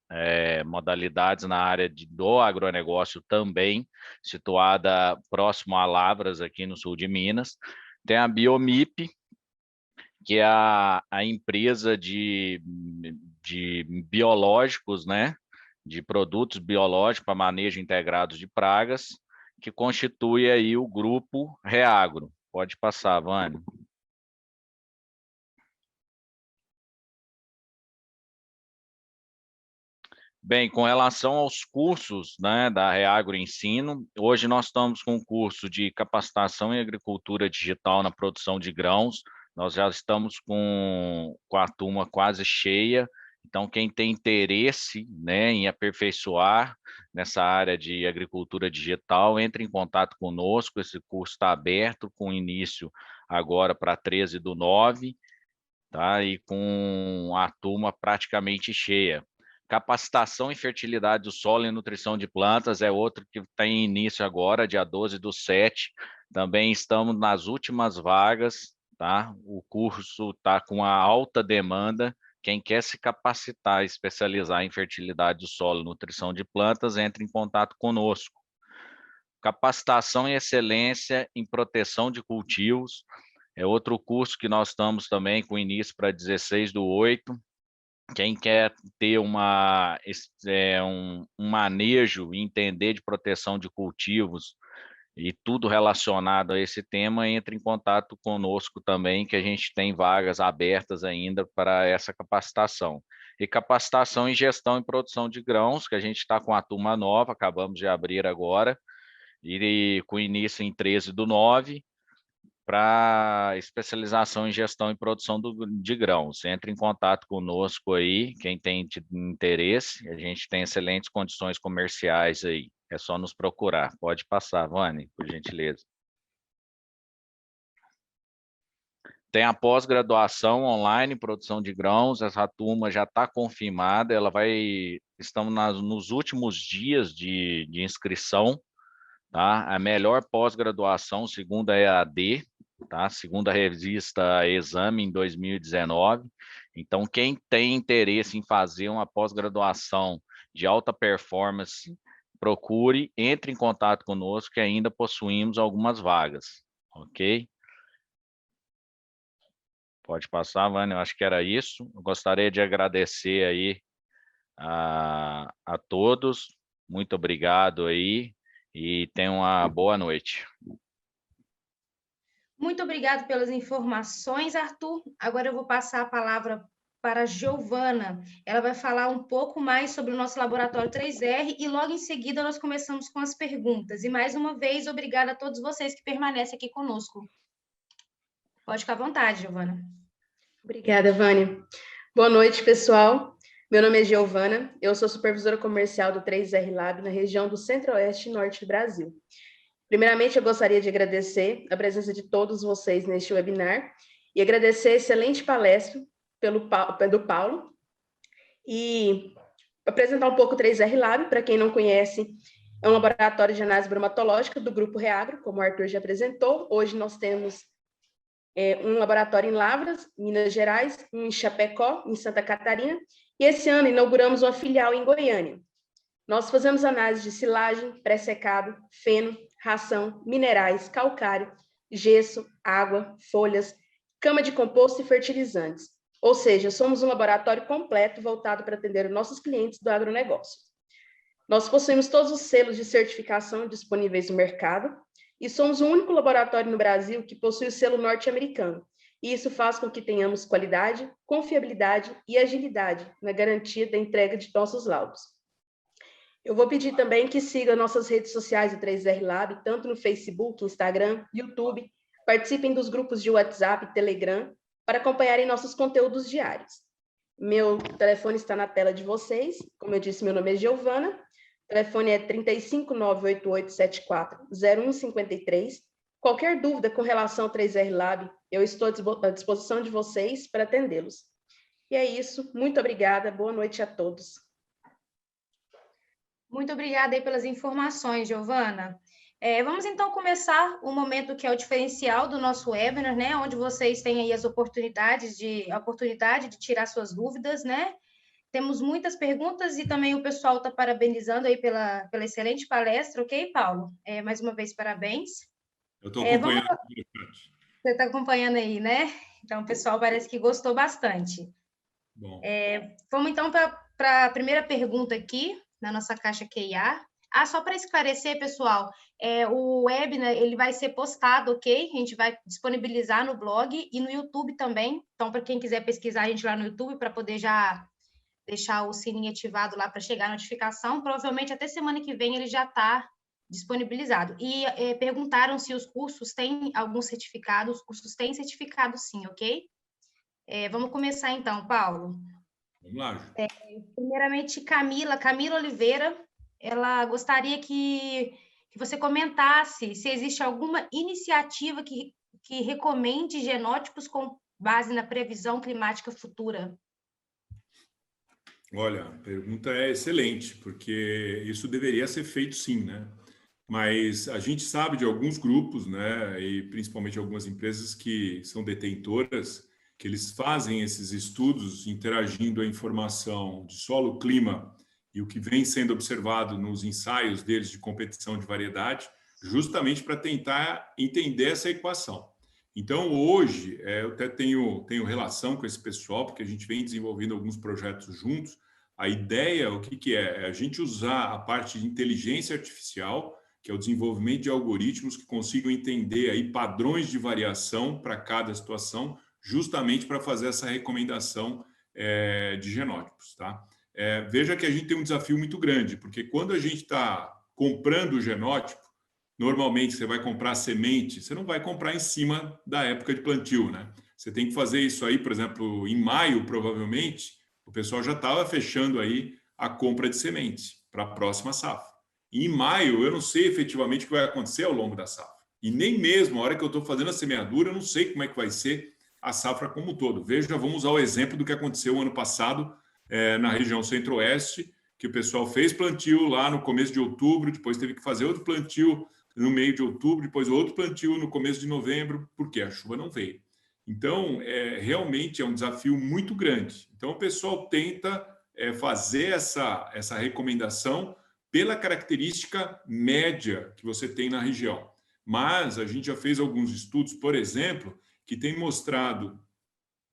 modalidades na área do agronegócio também, situada próximo a Lavras, aqui no sul de Minas. Tem a Biomip, que é a empresa de biológicos, né? De produtos biológicos para manejo integrado de pragas, que constitui aí o grupo Reagro. Pode passar, Vânia. Bem, com relação aos cursos, né, da Reagro Ensino, hoje nós estamos com um curso de capacitação em agricultura digital na produção de grãos. Nós já estamos com a turma quase cheia. Então, quem tem interesse, né, em aperfeiçoar nessa área de agricultura digital, entre em contato conosco. Esse curso está aberto, com início agora para 13/9, tá? E com a turma praticamente cheia. Capacitação em fertilidade do solo e nutrição de plantas é outro que tem início agora, dia 12/7. Também estamos nas últimas vagas, tá? O curso está com a alta demanda. Quem quer se capacitar e especializar em fertilidade do solo e nutrição de plantas, entre em contato conosco. Capacitação e excelência em proteção de cultivos é outro curso que nós estamos também com início para 16/8. Quem quer ter um manejo e entender de proteção de cultivos e tudo relacionado a esse tema, entre em contato conosco também, que a gente tem vagas abertas ainda para essa capacitação. E capacitação em gestão e produção de grãos, que a gente está com a turma nova, acabamos de abrir agora, e com início em 13/9, para especialização em gestão e produção de grãos. Entre em contato conosco aí, quem tem interesse, a gente tem excelentes condições comerciais aí, é só nos procurar. Pode passar, Vânia, por gentileza. Tem a pós-graduação online, produção de grãos, essa turma já está confirmada, estamos nos últimos dias de inscrição, tá? A melhor pós-graduação, segundo a EAD, tá? Segundo a revista Exame, em 2019. Então, quem tem interesse em fazer uma pós-graduação de alta performance, procure, entre em contato conosco, que ainda possuímos algumas vagas, ok? Pode passar, Vânia, eu acho que era isso. Eu gostaria de agradecer aí a todos, muito obrigado aí, e tenham uma boa noite. Muito obrigado pelas informações, Arthur. Agora eu vou passar a palavra para a Giovana. Ela vai falar um pouco mais sobre o nosso laboratório 3R e logo em seguida nós começamos com as perguntas. E mais uma vez, obrigada a todos vocês que permanecem aqui conosco. Pode ficar à vontade, Giovana. Obrigada, Vânia. Boa noite, pessoal. Meu nome é Giovana, eu sou supervisora comercial do 3R Lab na região do Centro-Oeste e Norte do Brasil. Primeiramente, eu gostaria de agradecer a presença de todos vocês neste webinar e agradecer a excelente palestra do Paulo e apresentar um pouco o 3R Lab. Para quem não conhece, é um laboratório de análise bromatológica do Grupo Reagro, como o Arthur já apresentou. Hoje nós temos um laboratório em Lavras, Minas Gerais, um em Chapecó, em Santa Catarina, e esse ano inauguramos uma filial em Goiânia. Nós fazemos análise de silagem, pré-secado, feno, ração, minerais, calcário, gesso, água, folhas, cama de composto e fertilizantes. Ou seja, somos um laboratório completo voltado para atender os nossos clientes do agronegócio. Nós possuímos todos os selos de certificação disponíveis no mercado e somos o único laboratório no Brasil que possui o selo norte-americano. E isso faz com que tenhamos qualidade, confiabilidade e agilidade na garantia da entrega de nossos laudos. Eu vou pedir também que siga nossas redes sociais do 3R Lab, tanto no Facebook, Instagram, YouTube. Participem dos grupos de WhatsApp e Telegram para acompanharem nossos conteúdos diários. Meu telefone está na tela de vocês. Como eu disse, meu nome é Giovana. O telefone é 35988740153. Qualquer dúvida com relação ao 3R Lab, eu estou à disposição de vocês para atendê-los. E é isso. Muito obrigada. Boa noite a todos. Muito obrigada aí pelas informações, Giovana. Vamos então começar o momento que é o diferencial do nosso webinar, né? Onde vocês têm aí a oportunidade de tirar suas dúvidas, né? Temos muitas perguntas e também o pessoal está parabenizando aí pela excelente palestra, ok, Paulo? Mais uma vez, parabéns. Eu estou acompanhando. Você está acompanhando aí, né? Então, o pessoal parece que gostou bastante. Bom. Vamos então para a primeira pergunta aqui, na nossa caixa QIA. Só para esclarecer, pessoal, o webinar ele vai ser postado, ok? A gente vai disponibilizar no blog e no YouTube também. Então, para quem quiser pesquisar a gente lá no YouTube, para poder já deixar o sininho ativado lá para chegar a notificação, provavelmente até semana que vem ele já está disponibilizado. E perguntaram se os cursos têm algum certificado. Os cursos têm certificado sim, ok? Vamos começar então, Paulo. Vamos lá. Primeiramente, Camila Oliveira, ela gostaria que você comentasse se existe alguma iniciativa que recomende genótipos com base na previsão climática futura. Olha, a pergunta é excelente, porque isso deveria ser feito sim, né? Mas a gente sabe de alguns grupos, né, e principalmente algumas empresas que são detentoras, que eles fazem esses estudos interagindo a informação de solo, clima e o que vem sendo observado nos ensaios deles de competição de variedade, justamente para tentar entender essa equação. Então, hoje, eu até tenho relação com esse pessoal, porque a gente vem desenvolvendo alguns projetos juntos. A ideia, o que é? É a gente usar a parte de inteligência artificial que é o desenvolvimento de algoritmos que consigam entender aí padrões de variação para cada situação, justamente para fazer essa recomendação de genótipos, tá? Veja que a gente tem um desafio muito grande, porque quando a gente está comprando o genótipo, normalmente você vai comprar semente, você não vai comprar em cima da época de plantio, né? Você tem que fazer isso aí, por exemplo, em maio, provavelmente, o pessoal já estava fechando aí a compra de sementes para a próxima safra. E em maio, eu não sei efetivamente o que vai acontecer ao longo da safra. E nem mesmo a hora que eu estou fazendo a semeadura, eu não sei como é que vai ser a safra como um todo. Veja, vamos usar o exemplo do que aconteceu ano passado na região centro-oeste, que o pessoal fez plantio lá no começo de outubro, depois teve que fazer outro plantio no meio de outubro, depois outro plantio no começo de novembro, porque a chuva não veio. Então, realmente é um desafio muito grande. Então, o pessoal tenta fazer essa recomendação pela característica média que você tem na região. Mas a gente já fez alguns estudos, por exemplo, que tem mostrado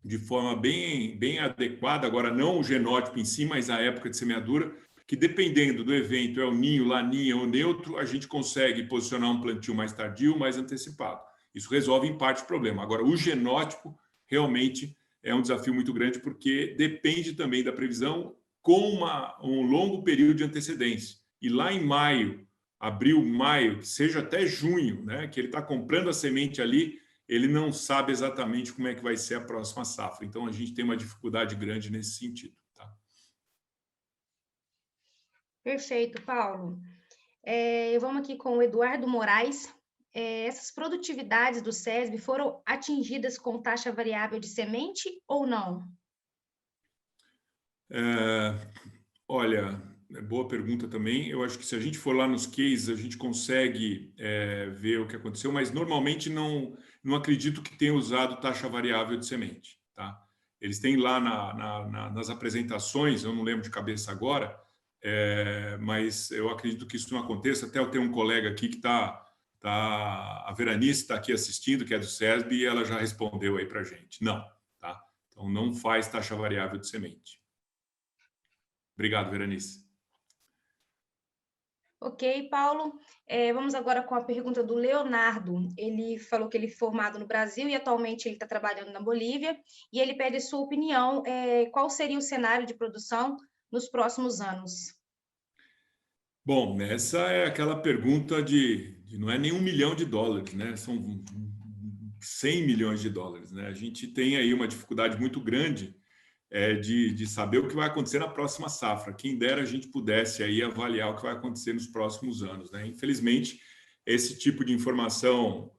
de forma bem adequada, agora não o genótipo em si, mas a época de semeadura, que dependendo do evento, El Niño, Laninha ou neutro, a gente consegue posicionar um plantio mais tardio, mais antecipado. Isso resolve em parte o problema. Agora, o genótipo realmente é um desafio muito grande, porque depende também da previsão com um longo período de antecedência. E lá em maio, abril, maio, que seja até junho, né, que ele está comprando a semente ali, ele não sabe exatamente como é que vai ser a próxima safra. Então, a gente tem uma dificuldade grande nesse sentido. Tá? Perfeito, Paulo. Vamos aqui com o Eduardo Moraes. Essas produtividades do SESB foram atingidas com taxa variável de semente ou não? Olha, boa pergunta também. Eu acho que se a gente for lá nos cases, a gente consegue ver o que aconteceu, mas normalmente não acredito que tenha usado taxa variável de semente. Tá? Eles têm lá nas apresentações, eu não lembro de cabeça agora, mas eu acredito que isso não aconteça. Até eu tenho um colega aqui que a Veranice está aqui assistindo, que é do SESB, e ela já respondeu aí para a gente. Não, tá? Então não faz taxa variável de semente. Obrigado, Veranice. Ok, Paulo. Vamos agora com a pergunta do Leonardo. Ele falou que ele é formado no Brasil e atualmente ele está trabalhando na Bolívia, e ele pede sua opinião, qual seria o cenário de produção nos próximos anos? Bom, essa é aquela pergunta de não é nem $1 milhão, né? São 100 milhões de dólares, né? A gente tem aí uma dificuldade muito grande de saber o que vai acontecer na próxima safra. Quem dera a gente pudesse aí avaliar o que vai acontecer nos próximos anos, né? Infelizmente, esse tipo de informação,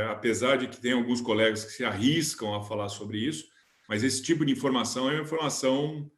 apesar de que tem alguns colegas que se arriscam a falar sobre isso, mas esse tipo de informação é uma informação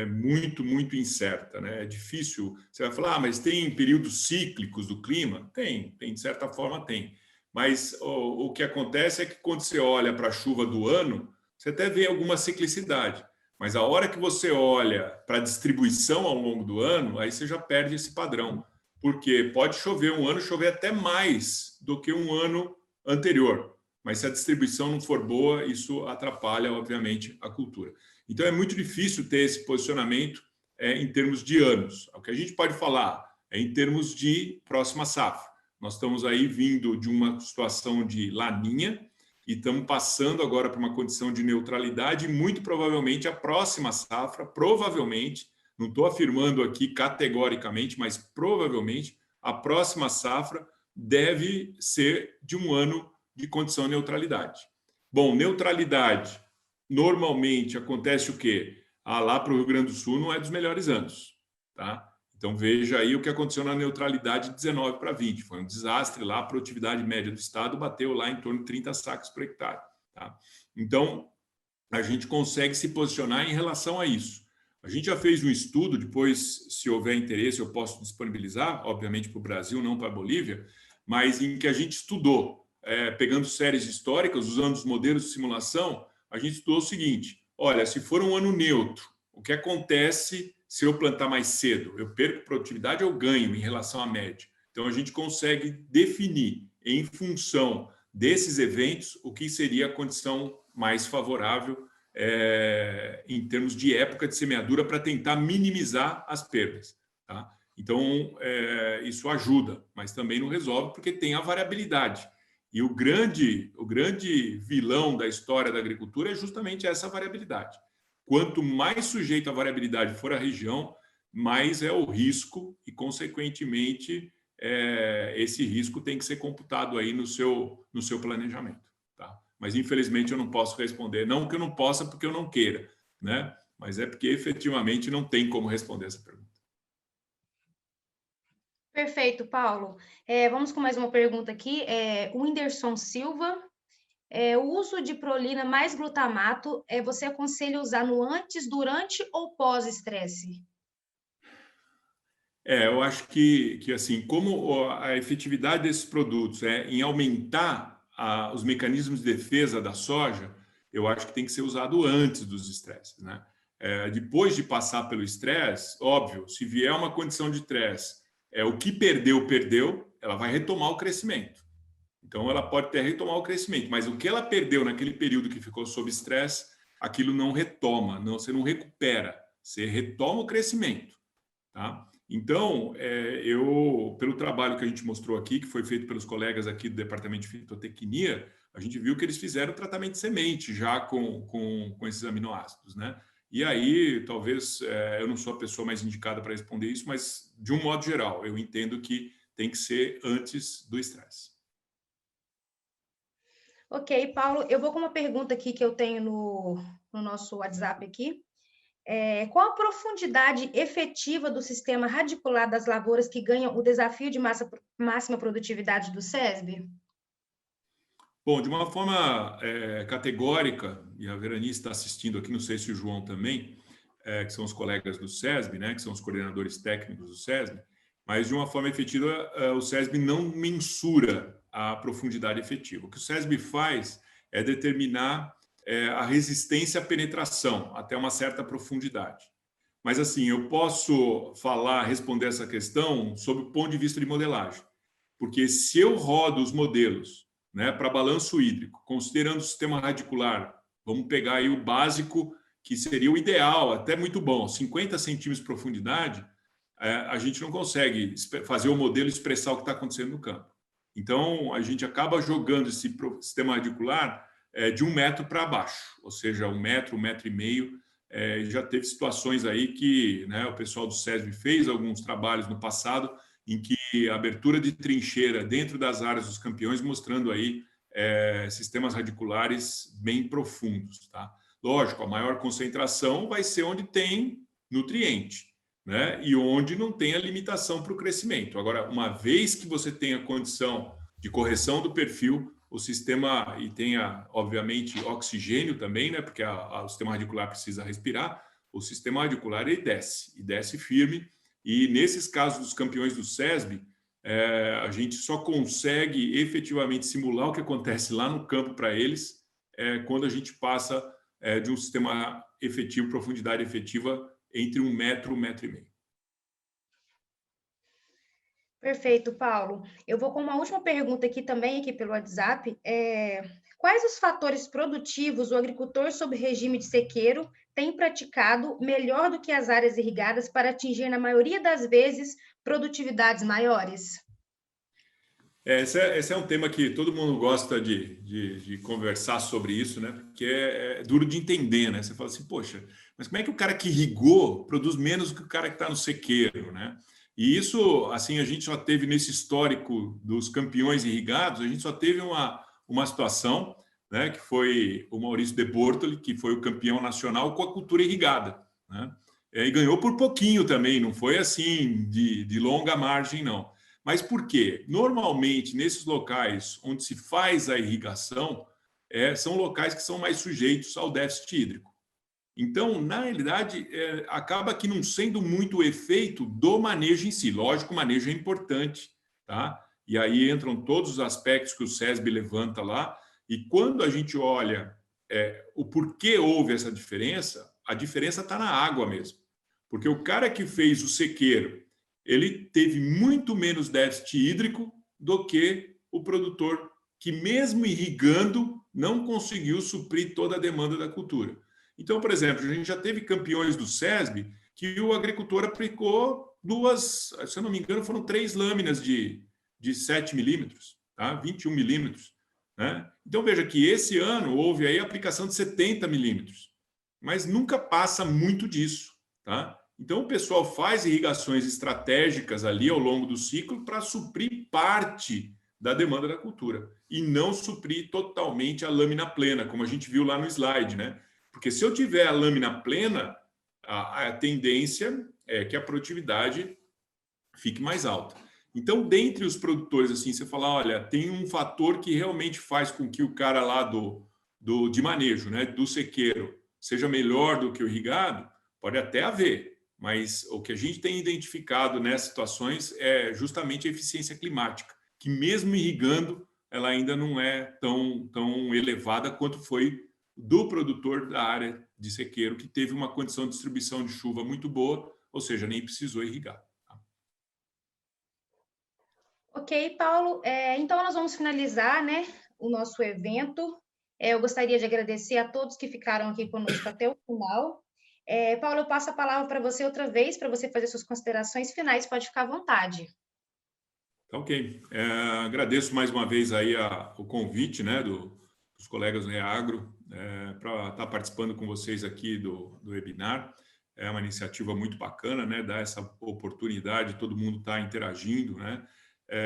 muito, muito incerta, né? É difícil. Você vai falar, mas tem períodos cíclicos do clima? Tem, de certa forma tem. Mas o que acontece é que quando você olha para a chuva do ano, você até vê alguma ciclicidade. Mas a hora que você olha para a distribuição ao longo do ano, aí você já perde esse padrão. Porque pode chover um ano, chover até mais do que um ano anterior. Mas se a distribuição não for boa, isso atrapalha, obviamente, a cultura. Então, é muito difícil ter esse posicionamento em termos de anos. O que a gente pode falar é em termos de próxima safra. Nós estamos aí vindo de uma situação de laninha e estamos passando agora para uma condição de neutralidade, e muito provavelmente a próxima safra, provavelmente, não estou afirmando aqui categoricamente, mas provavelmente a próxima safra deve ser de um ano de condição de neutralidade. Bom, neutralidade, normalmente acontece o quê? Lá para o Rio Grande do Sul não é dos melhores anos, tá? Então, veja aí o que aconteceu na neutralidade de 19 para 20. Foi um desastre lá, a produtividade média do estado bateu lá em torno de 30 sacos por hectare. Tá? Então, a gente consegue se posicionar em relação a isso. A gente já fez um estudo, depois, se houver interesse, eu posso disponibilizar, obviamente para o Brasil, não para a Bolívia, mas em que a gente estudou, pegando séries históricas, usando os modelos de simulação, a gente estudou o seguinte: olha, se for um ano neutro, o que acontece se eu plantar mais cedo? Eu perco produtividade ou ganho em relação à média? Então, a gente consegue definir, em função desses eventos, o que seria a condição mais favorável em termos de época de semeadura para tentar minimizar as perdas. Tá? Então, isso ajuda, mas também não resolve porque tem a variabilidade. E o grande vilão da história da agricultura é justamente essa variabilidade. Quanto mais sujeito à variabilidade for a região, mais é o risco e, consequentemente, esse risco tem que ser computado aí no seu planejamento. Tá? Mas, infelizmente, eu não posso responder. Não que eu não possa, porque eu não queira, né? Mas é porque, efetivamente, não tem como responder essa pergunta. Perfeito, Paulo. Vamos com mais uma pergunta aqui. O Whindersson Silva. O uso de prolina mais glutamato, você aconselha usar no antes, durante ou pós-estresse? Eu acho que assim, como a efetividade desses produtos é em aumentar os mecanismos de defesa da soja, eu acho que tem que ser usado antes dos estresses, né? Depois de passar pelo estresse, óbvio, se vier uma condição de estresse, o que perdeu, ela vai retomar o crescimento. Então, ela pode até retomar o crescimento, mas o que ela perdeu naquele período que ficou sob estresse, aquilo não retoma, você não recupera, você retoma o crescimento, tá? Então, pelo trabalho que a gente mostrou aqui, que foi feito pelos colegas aqui do Departamento de Fitotecnia, a gente viu que eles fizeram tratamento de semente já com esses aminoácidos, né? E aí, talvez, eu não sou a pessoa mais indicada para responder isso, mas, de um modo geral, eu entendo que tem que ser antes do estresse. Ok, Paulo, eu vou com uma pergunta aqui que eu tenho no nosso WhatsApp aqui. Qual a profundidade efetiva do sistema radicular das lavouras que ganham o desafio de máxima produtividade do SESB? Bom, de uma forma categórica, e a Veranice está assistindo aqui, não sei se o João também, que são os colegas do SESB, né, que são os coordenadores técnicos do SESB, mas de uma forma efetiva, o SESB não mensura a profundidade efetiva. O que o SESB faz é determinar a resistência à penetração até uma certa profundidade. Mas, assim, eu posso responder essa questão sob o ponto de vista de modelagem, porque se eu rodo os modelos, né, para balanço hídrico, considerando o sistema radicular, vamos pegar aí o básico, que seria o ideal, até muito bom, 50 centímetros de profundidade, a gente não consegue fazer o modelo expressar o que está acontecendo no campo. Então, a gente acaba jogando esse sistema radicular de 1 metro para baixo, ou seja, 1 metro, 1,5 metros. Já teve situações aí que, né, o pessoal do SESB fez alguns trabalhos no passado em que a abertura de trincheira dentro das áreas dos campeões, mostrando aí sistemas radiculares bem profundos, tá? Lógico, a maior concentração vai ser onde tem nutriente, né? E onde não tem a limitação para o crescimento. Agora, uma vez que você tem a condição de correção do perfil, o sistema, e tenha, obviamente, oxigênio também, né? Porque o sistema radicular precisa respirar, o sistema radicular ele desce firme. E nesses casos dos campeões do SESB, a gente só consegue efetivamente simular o que acontece lá no campo para eles quando a gente passa de um sistema efetivo, profundidade efetiva, entre 1 metro e 1,5 metros. Perfeito, Paulo. Eu vou com uma última pergunta aqui também, aqui pelo WhatsApp. Quais os fatores produtivos o agricultor sob regime de sequeiro tem praticado melhor do que as áreas irrigadas para atingir, na maioria das vezes, produtividades maiores? Esse é um tema que todo mundo gosta de conversar sobre isso, né? Porque é duro de entender, né? Você fala assim, poxa, mas como é que o cara que irrigou produz menos do que o cara que está no sequeiro, né? E isso, assim, a gente só teve nesse histórico dos campeões irrigados, a gente só teve uma situação, né? Que foi o Maurício de Bortoli, que foi o campeão nacional com a cultura irrigada, né? E ganhou por pouquinho também, não foi assim de longa margem, não. Mas por quê? Normalmente, nesses locais onde se faz a irrigação, são locais que são mais sujeitos ao déficit hídrico. Então, na realidade, acaba que não sendo muito o efeito do manejo em si. Lógico, o manejo é importante, tá? E aí entram todos os aspectos que o SESB levanta lá. E quando a gente olha o porquê houve essa diferença, a diferença está na água mesmo. Porque o cara que fez o sequeiro, ele teve muito menos déficit hídrico do que o produtor que, mesmo irrigando, não conseguiu suprir toda a demanda da cultura. Então, por exemplo, a gente já teve campeões do SESB que o agricultor aplicou duas, se eu não me engano, foram 3 lâminas de 7 milímetros, tá? 21 milímetros, né? Então, veja que esse ano houve aí a aplicação de 70 milímetros, mas nunca passa muito disso, tá? Então, o pessoal faz irrigações estratégicas ali ao longo do ciclo para suprir parte da demanda da cultura e não suprir totalmente a lâmina plena, como a gente viu lá no slide, né? Porque se eu tiver a lâmina plena, a tendência é que a produtividade fique mais alta. Então, dentre os produtores, assim, você fala, olha, tem um fator que realmente faz com que o cara lá de manejo, né, do sequeiro, seja melhor do que o irrigado, pode até haver, mas o que a gente tem identificado nessas situações é justamente a eficiência climática, que mesmo irrigando, ela ainda não é tão elevada quanto foi do produtor da área de sequeiro, que teve uma condição de distribuição de chuva muito boa, ou seja, nem precisou irrigar. Ok, Paulo. Então, nós vamos finalizar, né, o nosso evento. Eu gostaria de agradecer a todos que ficaram aqui conosco até o final. Paulo, eu passo a palavra para você outra vez, para você fazer suas considerações finais. Pode ficar à vontade. Ok. Agradeço mais uma vez aí o convite, né, dos colegas do Reagro para estar participando com vocês aqui do webinar. É uma iniciativa muito bacana, né, dar essa oportunidade, todo mundo está interagindo, né,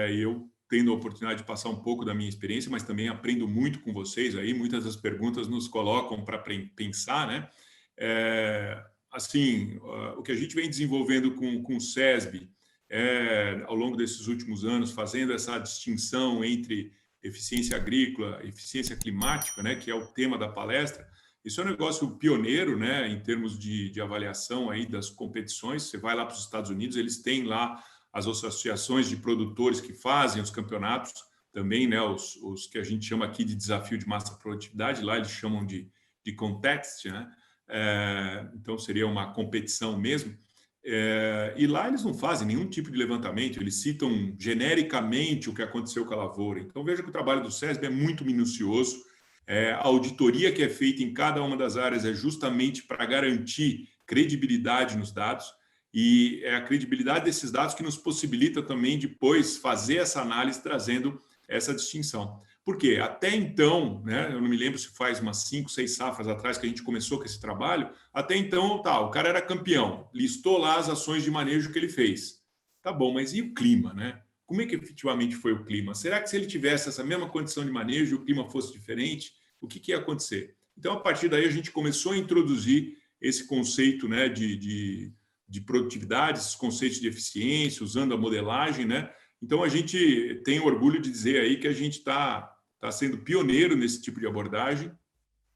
e eu tendo a oportunidade de passar um pouco da minha experiência, mas também aprendo muito com vocês aí, muitas das perguntas nos colocam para pensar, né. Assim, o que a gente vem desenvolvendo com o SESB, ao longo desses últimos anos, fazendo essa distinção entre eficiência agrícola e eficiência climática, né, que é o tema da palestra. Isso é um negócio pioneiro, né, em termos de avaliação aí das competições. Você vai lá para os Estados Unidos, eles têm lá as associações de produtores que fazem os campeonatos, também, né, os que a gente chama aqui de desafio de massa produtividade, lá eles chamam de contest, né? Então seria uma competição mesmo. E lá eles não fazem nenhum tipo de levantamento, eles citam genericamente o que aconteceu com a lavoura. Então veja que o trabalho do SESB é muito minucioso. A auditoria que é feita em cada uma das áreas é justamente para garantir credibilidade nos dados, e é a credibilidade desses dados que nos possibilita também depois fazer essa análise trazendo essa distinção. Por quê? Até então, né, eu não me lembro se faz umas 5, 6 safras atrás que a gente começou com esse trabalho, até então, o cara era campeão, listou lá as ações de manejo que ele fez. Tá bom, mas e o clima, né? Como é que efetivamente foi o clima? Será que se ele tivesse essa mesma condição de manejo e o clima fosse diferente, o que ia acontecer? Então, a partir daí, a gente começou a introduzir esse conceito, né, de produtividade, esses conceitos de eficiência, usando a modelagem, né? Então, a gente tem orgulho de dizer aí que a gente está sendo pioneiro nesse tipo de abordagem,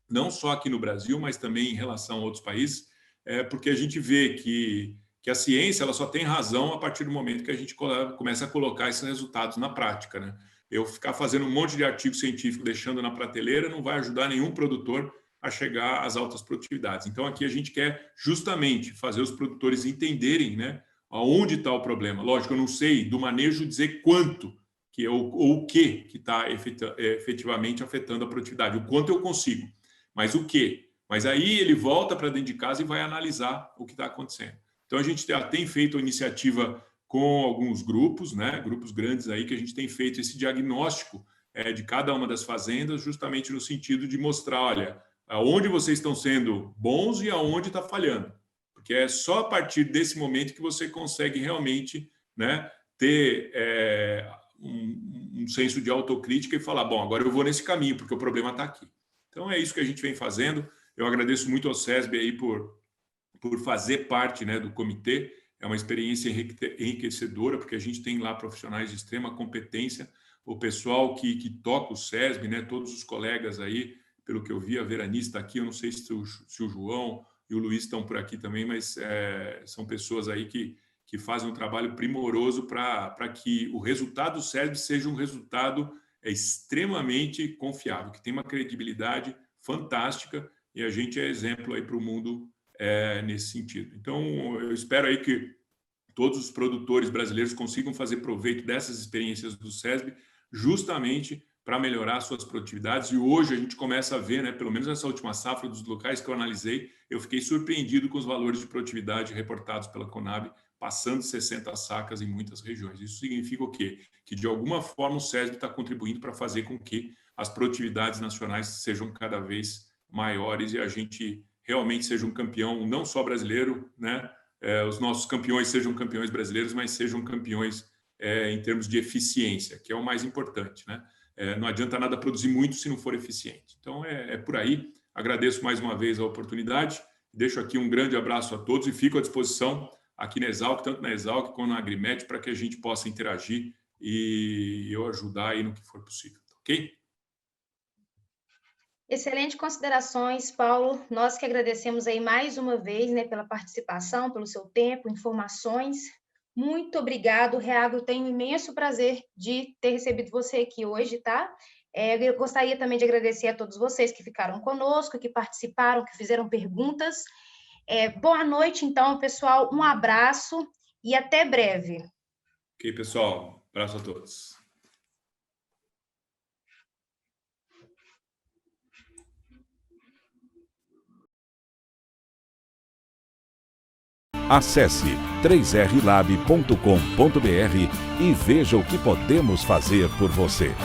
não só aqui no Brasil, mas também em relação a outros países, porque a gente vê que a ciência ela só tem razão a partir do momento que a gente começa a colocar esses resultados na prática, né? Eu ficar fazendo um monte de artigo científico deixando na prateleira não vai ajudar nenhum produtor a chegar às altas produtividades. Então, aqui a gente quer justamente fazer os produtores entenderem, né, aonde está o problema. Lógico, eu não sei do manejo dizer quanto ou o que está efetivamente afetando a produtividade, o quanto eu consigo, mas o que. Mas aí ele volta para dentro de casa e vai analisar o que está acontecendo. Então, a gente tem feito a iniciativa com alguns grupos, né, grupos grandes aí, que a gente tem feito esse diagnóstico de cada uma das fazendas, justamente no sentido de mostrar, olha, aonde vocês estão sendo bons e aonde está falhando. Porque é só a partir desse momento que você consegue realmente, né, ter um senso de autocrítica e falar, bom, agora eu vou nesse caminho, porque o problema está aqui. Então, é isso que a gente vem fazendo. Eu agradeço muito ao SESB aí por fazer parte, né, do comitê. É uma experiência enriquecedora, porque a gente tem lá profissionais de extrema competência, o pessoal que toca o SESB, né, todos os colegas aí, pelo que eu vi, a Veranice está aqui, eu não sei se o João e o Luiz estão por aqui também, mas são pessoas aí que fazem um trabalho primoroso para que o resultado do SESB seja um resultado extremamente confiável, que tem uma credibilidade fantástica, e a gente é exemplo aí para o mundo nesse sentido. Então, eu espero aí que todos os produtores brasileiros consigam fazer proveito dessas experiências do SESB, justamente para melhorar suas produtividades. E hoje a gente começa a ver, né, pelo menos nessa última safra dos locais que eu analisei, eu fiquei surpreendido com os valores de produtividade reportados pela Conab, passando 60 sacas em muitas regiões. Isso significa o quê? Que, de alguma forma, o SESB está contribuindo para fazer com que as produtividades nacionais sejam cada vez maiores e a gente realmente seja um campeão, não só brasileiro, né? Os nossos campeões sejam campeões brasileiros, mas sejam campeões em termos de eficiência, que é o mais importante, né? Não adianta nada produzir muito se não for eficiente. Então, é por aí. Agradeço mais uma vez a oportunidade. Deixo aqui um grande abraço a todos e fico à disposição aqui na Exalc, tanto na Exalc como na Agrimet, para que a gente possa interagir e eu ajudar aí no que for possível. Ok? Excelentes considerações, Paulo. Nós que agradecemos aí mais uma vez, né, pela participação, pelo seu tempo, informações. Muito obrigado, Reagro. Tenho imenso prazer de ter recebido você aqui hoje, tá? Eu gostaria também de agradecer a todos vocês que ficaram conosco, que participaram, que fizeram perguntas. Boa noite, então, pessoal. Um abraço e até breve. Ok, pessoal. Abraço a todos. Acesse 3rlab.com.br e veja o que podemos fazer por você.